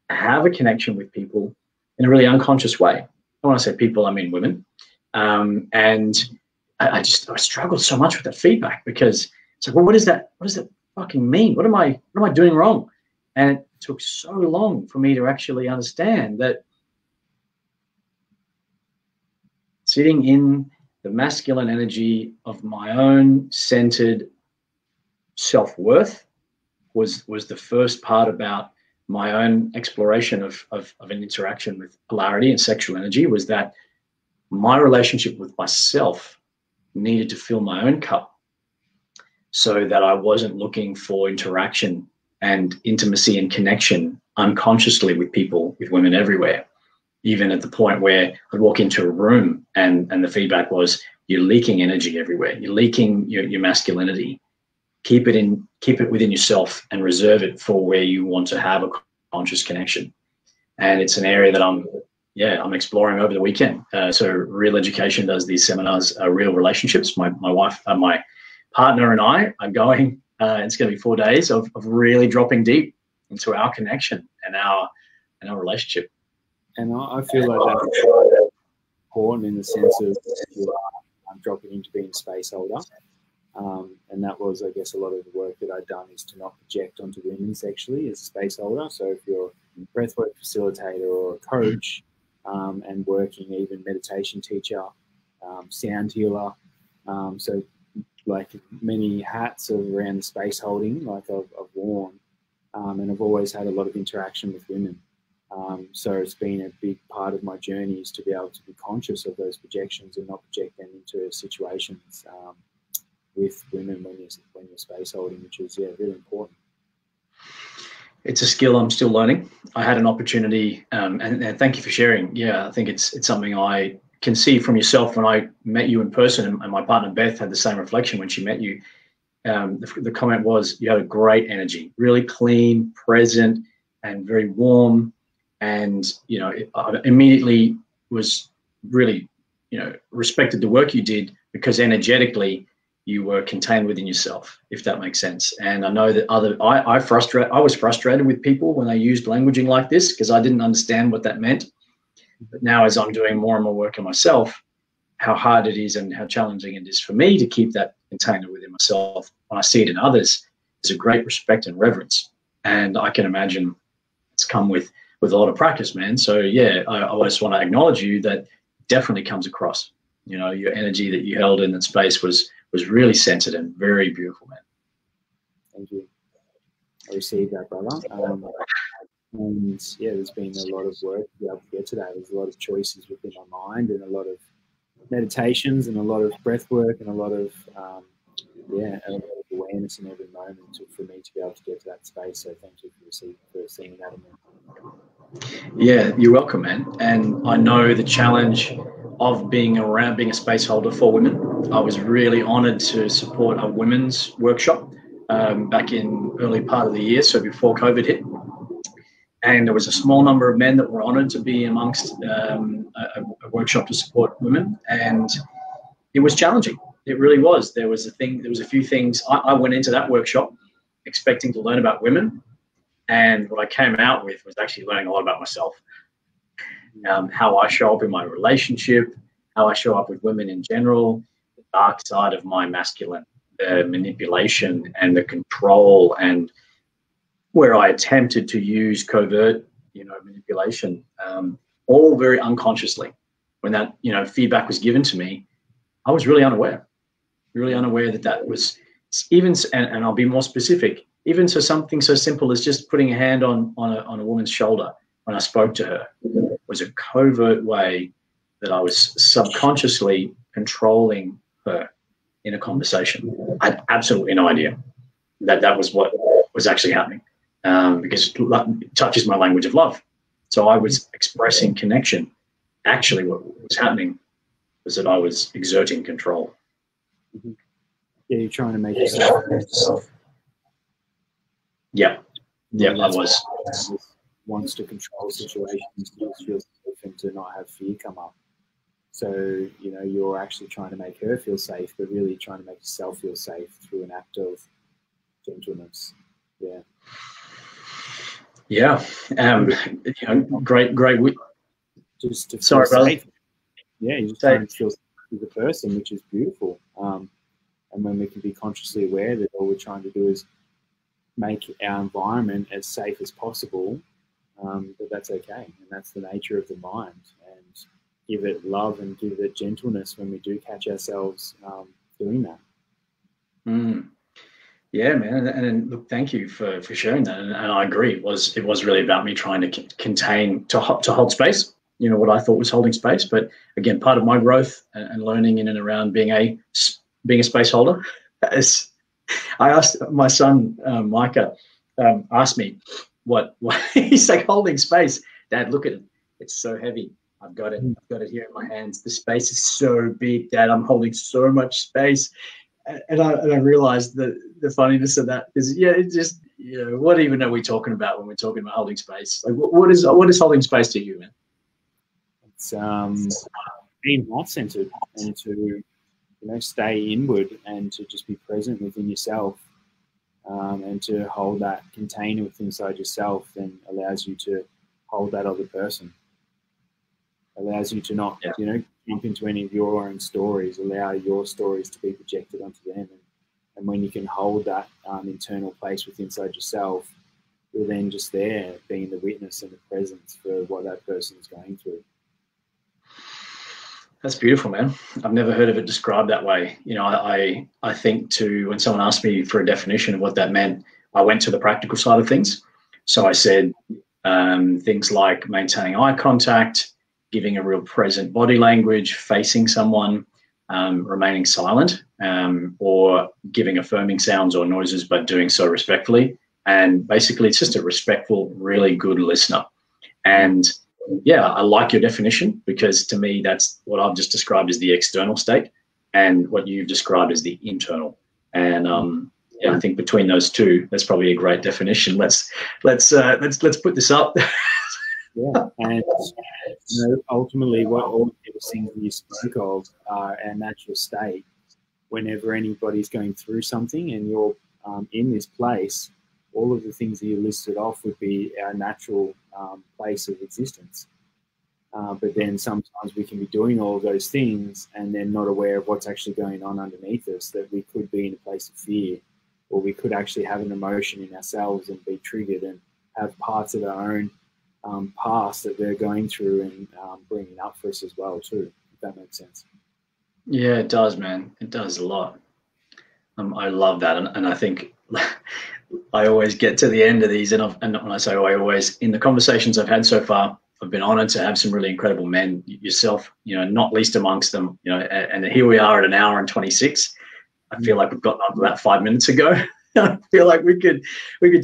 have a connection with people in a really unconscious way. And when I say people, I mean women. And I struggled so much with that feedback, because it's like, well, what does that fucking mean? What am I doing wrong? And it took so long for me to actually understand that sitting in the masculine energy of my own centered self-worth was the first part about my own exploration of an interaction with polarity and sexual energy, was that my relationship with myself needed to fill my own cup, so that I wasn't looking for interaction and intimacy and connection unconsciously with people, with women everywhere. Even at the point where I'd walk into a room and the feedback was, you're leaking energy everywhere. You're leaking your masculinity. Keep it within yourself and reserve it for where you want to have a conscious connection. And it's an area that I'm exploring over the weekend. So Real Education does these seminars, Real Relationships. My wife, my partner and I are going, it's going to be 4 days of really dropping deep into our connection and our relationship. And I feel like that's important in the sense of I'm dropping into being a space holder. And that was, I guess, a lot of the work that I'd done, is to not project onto women sexually as a space holder. So if you're a breathwork facilitator or a coach, and working, even meditation teacher, sound healer, So like many hats around the space holding, like I've worn, and I've always had a lot of interaction with women. So it's been a big part of my journey is to be able to be conscious of those projections and not project them into situations with women when you're space holding, which is really important. It's a skill I'm still learning. I had an opportunity, and thank you for sharing. Yeah, I think it's something I can see from yourself when I met you in person, and my partner Beth had the same reflection when she met you. The comment was you had a great energy, really clean, present, and very warm. And I immediately was really respected the work you did because energetically you were contained within yourself, if that makes sense. And I know that I was frustrated with people when they used languaging like this because I didn't understand what that meant. But now as I'm doing more and more work on myself, how hard it is and how challenging it is for me to keep that container within myself when I see it in others is a great respect and reverence. And I can imagine it's come with a lot of practice, man. So yeah, I just want to acknowledge you that definitely comes across. Your energy that you held in that space was really centered and very beautiful, man. Thank you. I received that, brother. And yeah, there's been a lot of work to be able to get to that. There's a lot of choices within my mind and a lot of meditations and a lot of breath work and a lot of awareness in every moment for me to be able to get to that space. So thank you for seeing that in me. Yeah, you're welcome, man. And I know the challenge of being a space holder for women. I was really honored to support a women's workshop back in early part of the year, so before COVID hit. And there was a small number of men that were honored to be amongst a workshop to support women. And it was challenging. It really was. There was a few things. I went into that workshop expecting to learn about women. And what I came out with was actually learning a lot about myself. How I show up in my relationship, how I show up with women in general, the dark side of my masculine, the manipulation and the control, and where I attempted to use covert, manipulation, all very unconsciously. When that, feedback was given to me, I was really unaware that was even, and I'll be more specific, even to something so simple as just putting a hand on a woman's shoulder when I spoke to her was a covert way that I was subconsciously controlling her in a conversation. I had absolutely no idea that was what was actually happening, because touch is my language of love. So I was expressing connection. Actually, what was happening was that I was exerting control. Mm-hmm. Yeah, you're trying to make yourself. Yeah, I was. Wants to control situations, feel safe, and to not have fear come up. So, you're actually trying to make her feel safe, but really trying to make yourself feel safe through an act of gentleness. Yeah. Yeah. Great. Just to feel Sorry, safe. brother. Yeah, you're just trying to feel safe as a person, which is beautiful. And when we can be consciously aware that all we're trying to do is make our environment as safe as possible, but that's okay. And that's the nature of the mind. And give it love and give it gentleness when we do catch ourselves doing that. Yeah, man. And look, thank you for sharing that. And I agree. It was really about me trying to contain, to hold space, what I thought was holding space. But again, part of my growth and learning in and around being a space holder, as I asked my son, Micah, asked me what he's like, holding space. Dad, look at it. It's so heavy. I've got it here in my hands. The space is so big, Dad. I'm holding so much space. And I realized the funniness of that is, it just, what even are we talking about when we're talking about holding space? Like, what is holding space to you, man? It's being heart-centered and to, stay inward and to just be present within yourself, and to hold that container within inside yourself then allows you to hold that other person. Allows you to not, jump into any of your own stories, allow your stories to be projected onto them. And when you can hold that internal place within inside yourself, you're then just there being the witness and the presence for what that person is going through. That's beautiful, man. I've never heard of it described that way. You know, I think to when someone asked me for a definition of what that meant, I went to the practical side of things. So I said things like maintaining eye contact, giving a real present body language, facing someone, remaining silent, or giving affirming sounds or noises, but doing so respectfully. And basically, it's just a respectful, really good listener. And yeah, I like your definition, because to me, that's what I've just described as the external state, and what you've described as the internal. And yeah, I think between those two, that's probably a great definition. Let's put this up. Yeah, and you know, ultimately, what all those things that you spoke of are our natural state. Whenever anybody's going through something and you're in this place, all of the things that you listed off would be our natural place of existence. But then sometimes we can be doing all of those things and then not aware of what's actually going on underneath us, that we could be in a place of fear, or we could actually have an emotion in ourselves and be triggered and have parts of our own past that they're going through and bringing up for us as well too, if that makes sense. Yeah, it does, man. It does a lot. I love that. And I think I always get to the end of these, and when I say I always, in the conversations I've had so far, I've been honored to have some really incredible men, yourself, you know, not least amongst them, you know, and here we are at 1 hour and 26. I feel like we've gotten up about 5 minutes ago. I feel like we could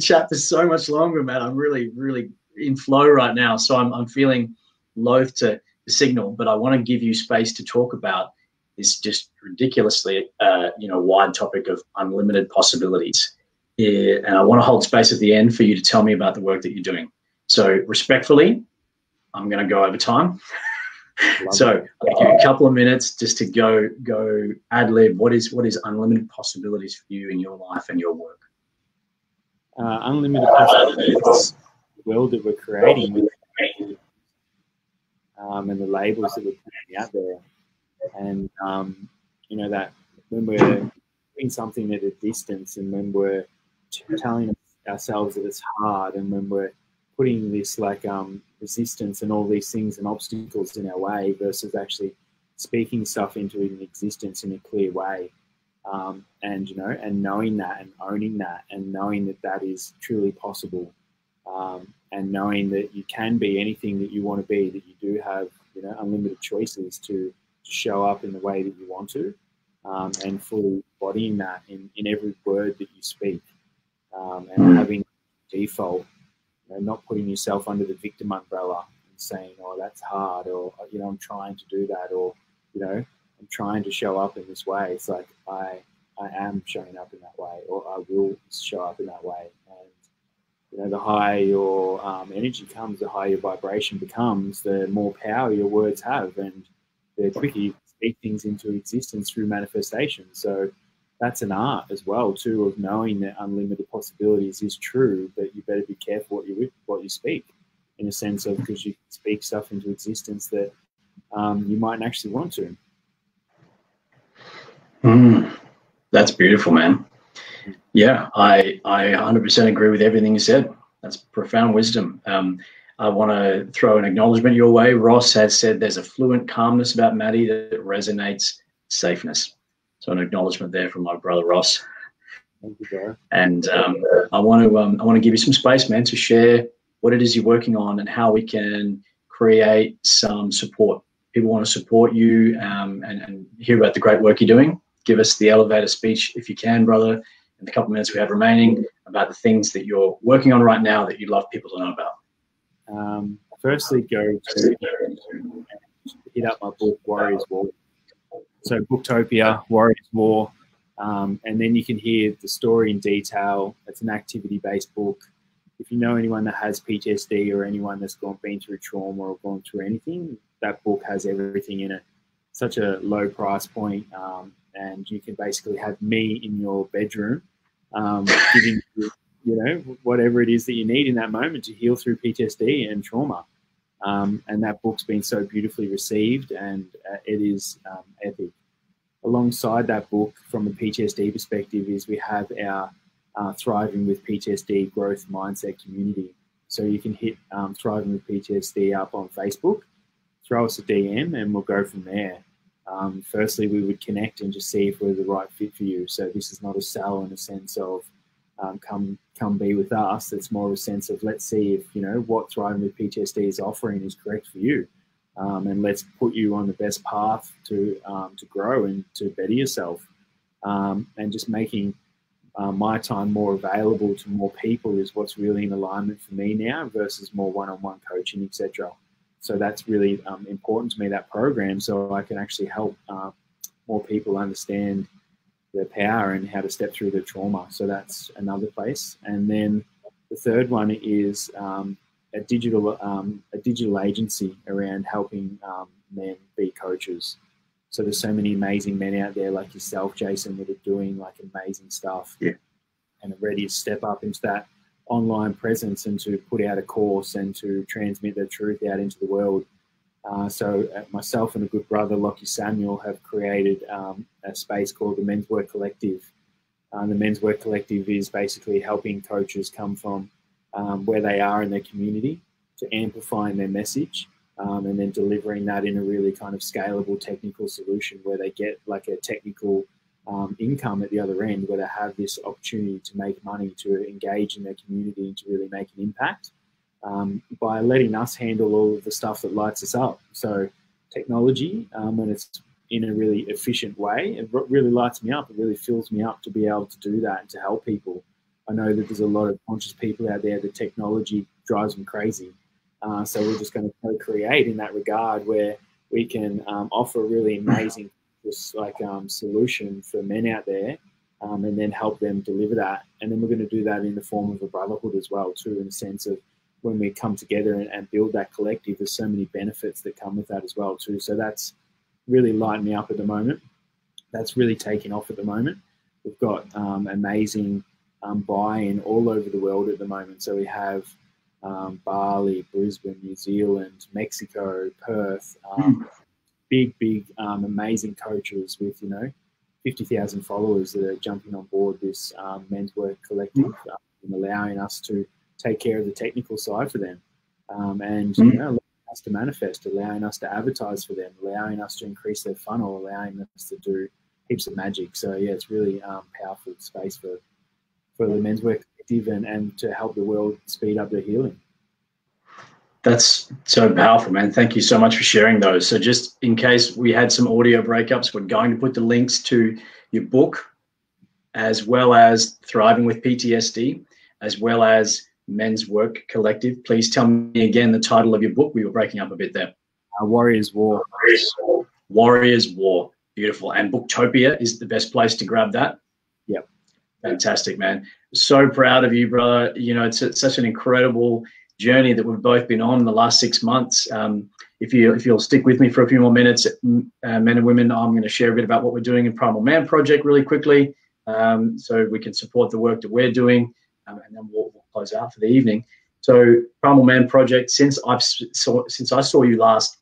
chat for so much longer, man. I'm really in flow right now. So I'm feeling loath to signal, but I want to give you space to talk about this just ridiculously, wide topic of unlimited possibilities. Yeah, and I want to hold space at the end for you to tell me about the work that you're doing. So respectfully, I'm going to go over time. So I'll give you a couple of minutes just to go ad lib. What is unlimited possibilities for you in your life and your work? Unlimited possibilities, the world that we're creating, and the labels that we're putting out there. And, you know, that when we're doing something at a distance, and when we're telling ourselves that it's hard, and when we're putting this like resistance and all these things and obstacles in our way, versus actually speaking stuff into an existence in a clear way, and you know, and knowing that and owning that, and knowing that that is truly possible, and knowing that you can be anything that you want to be, that you do have, you know, unlimited choices to show up in the way that you want to, and fully embodying that in every word that you speak, and having default, you know, not putting yourself under the victim umbrella and saying, oh, that's hard, or, you know, I'm trying to do that, or, you know, I'm trying to show up in this way. It's like, I am showing up in that way, or I will show up in that way. And, you know, the higher your energy comes, the higher your vibration becomes, the more power your words have, and the quicker you speak things into existence through manifestation. So that's an art as well too, of knowing that unlimited possibilities is true, but you better be careful what you speak, in a sense of, because you can speak stuff into existence that you mightn't actually want to. That's beautiful, man. Yeah, I 100% agree with everything you said. That's profound wisdom. I want to throw an acknowledgement your way. Ross has said there's a fluent calmness about Maddie that resonates safeness. So an acknowledgement there from my brother Ross. Thank you, bro. And I want to give you some space, man, to share what it is you're working on and how we can create some support. People want to support you and hear about the great work you're doing. Give us the elevator speech if you can, brother, in the couple of minutes we have remaining, about the things that you're working on right now that you'd love people to know about. Firstly, go to hit up my book, Warriors War. So Booktopia, Warriors War, and then you can hear the story in detail. It's an activity-based book. If you know anyone that has PTSD, or anyone that's been through trauma or gone through anything, that book has everything in it. Such a low price point, and you can basically have me in your bedroom, giving you, you know, whatever it is that you need in that moment to heal through PTSD and trauma. And that book's been so beautifully received, and it is epic. Alongside that book, from a PTSD perspective, is we have our Thriving with PTSD growth mindset community. So you can hit Thriving with PTSD up on Facebook, throw us a DM, and we'll go from there. firstly, we would connect and just see if we're the right fit for you. So this is not a sell in a sense of come be with us. It's more of a sense of, let's see if, you know, what Thriving with PTSD is offering is correct for you. And let's put you on the best path to grow and to better yourself. And just making my time more available to more people is what's really in alignment for me now versus more one-on-one coaching, etc. So that's really important to me, that program, so I can actually help more people understand their power and how to step through the trauma. So that's another place. And then the third one is a digital agency around helping men be coaches. So there's so many amazing men out there like yourself, Jason, that are doing like amazing stuff, yeah, and are ready to step up into that online presence and to put out a course and to transmit their truth out into the world. So myself and a good brother, Lockie Samuel, have created a space called the Men's Work Collective. The Men's Work Collective is basically helping coaches come from where they are in their community to amplifying their message, and then delivering that in a really kind of scalable technical solution where they get like a technical income at the other end, where they have this opportunity to make money, to engage in their community and to really make an impact by letting us handle all of the stuff that lights us up. So technology, when it's in a really efficient way, it really lights me up. It really fills me up to be able to do that and to help people. I know that there's a lot of conscious people out there that technology drives them crazy. So we're just going to co-create in that regard, where we can offer a really amazing solution for men out there, and then help them deliver that. And then we're going to do that in the form of a brotherhood as well, too, in the sense of when we come together and build that collective, there's so many benefits that come with that as well, too. So that's really lighting me up at the moment. That's really taking off at the moment. We've got amazing buy-in all over the world at the moment. So we have Bali, Brisbane, New Zealand, Mexico, Perth, big, amazing coaches with, 50,000 followers that are jumping on board this Men's Work Collective, and allowing us to take care of the technical side for them, and allowing us to manifest, allowing us to advertise for them, allowing us to increase their funnel, allowing us to do heaps of magic. So yeah, it's really powerful space for the Men's Work Collective and to help the world speed up their healing. That's so powerful, man. Thank you so much for sharing those. So just in case we had some audio breakups, we're going to put the links to your book, as well as Thriving with PTSD, as well as Men's Work Collective. Please tell me again the title of your book. We were breaking up a bit there. Warriors War. Warriors War. Beautiful. And Booktopia is the best place to grab that. Yep. Fantastic, man. So proud of you, brother. It's such an incredible journey that we've both been on in the last 6 months. If you'll stick with me for a few more minutes, men and women, I'm going to share a bit about what we're doing in Primal Man Project really quickly, so we can support the work that we're doing, and then we'll close out for the evening. So Primal Man Project, since I saw you last,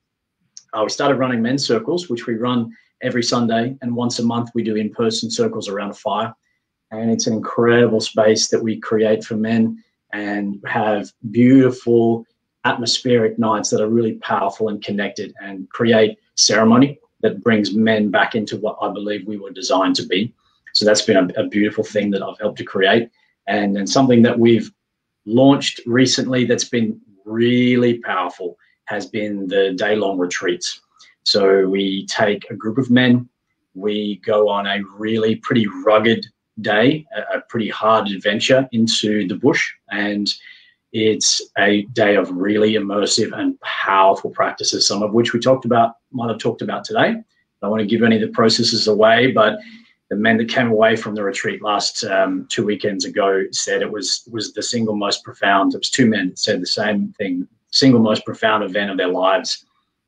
we started running men's circles, which we run every Sunday, and once a month we do in-person circles around a fire. And it's an incredible space that we create for men and have beautiful atmospheric nights that are really powerful and connected, and create ceremony that brings men back into what I believe we were designed to be. So that's been a beautiful thing that I've helped to create. And something that we've launched recently that's been really powerful has been the day-long retreats. So we take a group of men, we go on a really pretty rugged day, a pretty hard adventure into the bush, and it's a day of really immersive and powerful practices, some of which might have talked about today. I don't want to give any of the processes away, but the men that came away from the retreat last 2 weekends ago said it was the single most profound. It was 2 men that said the same thing, single most profound event of their lives.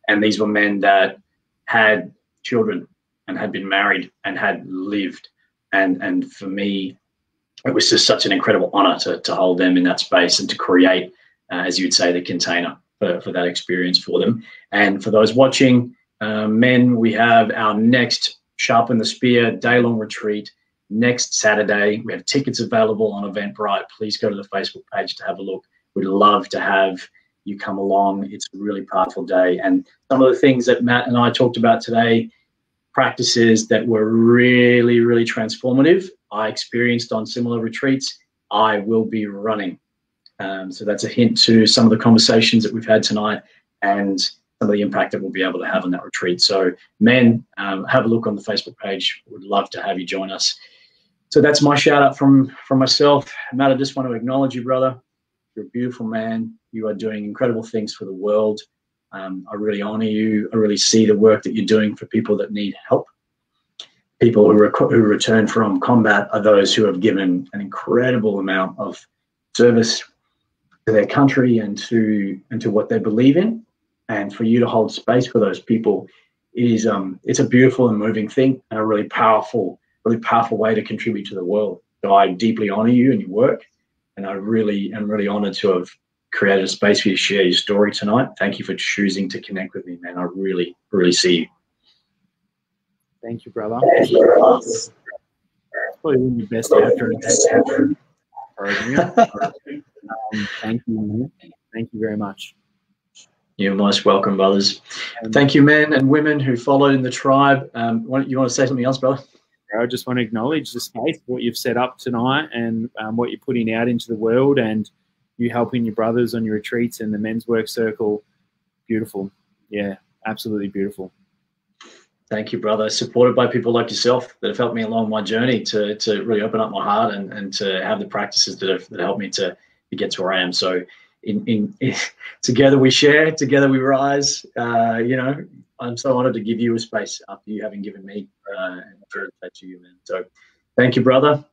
And these were men that had children and had been married and had lived. And for me, it was just such an incredible honor to hold them in that space and to create, as you would say, the container for that experience for them. And for those watching, men, we have our next Sharpen the Spear day-long retreat next Saturday. We have tickets available on Eventbrite. Please go to the Facebook page to have a look. We'd love to have you come along. It's a really powerful day. And some of the things that Matt and I talked about today, practices that were really, really transformative, I experienced on similar retreats, I will be running. So that's a hint to some of the conversations that we've had tonight and some of the impact that we'll be able to have on that retreat. So, men, have a look on the Facebook page. Would love to have you join us. So that's my shout out from myself. Matt, I just want to acknowledge you, brother. You're a beautiful man. You are doing incredible things for the world. I really honor you. I really see the work that you're doing for people that need help. People who return from combat are those who have given an incredible amount of service to their country and to what they believe in. And for you to hold space for those people is it's a beautiful and moving thing, and a really powerful way to contribute to the world. So I deeply honor you and your work, and I really am really honored to have created a space for you to share your story tonight. Thank you for choosing to connect with me, man. I really, really see you. Thank you, brother. Probably one of the best outros. Thank you, man. Thank you very much. You're most welcome, brothers. Thank you, men and women who followed in the tribe. You want to say something else, brother? I just want to acknowledge the space, what you've set up tonight, and what you're putting out into the world, and you helping your brothers on your retreats and the men's work circle. Beautiful. Yeah, absolutely beautiful. Thank you, brother. Supported by people like yourself that have helped me along my journey to really open up my heart and to have the practices that helped me to get to where I am. So in together we share, together we rise. I'm so honored to give you a space after you having given me and to you, man. So thank you, brother.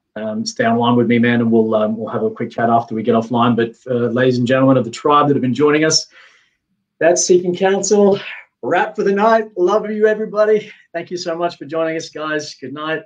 Stay online with me, man, and we'll have a quick chat after we get offline. But ladies and gentlemen of the tribe that have been joining us, that's Seeking Counsel. Wrap for the night. Love you, everybody. Thank you so much for joining us, guys. Good night.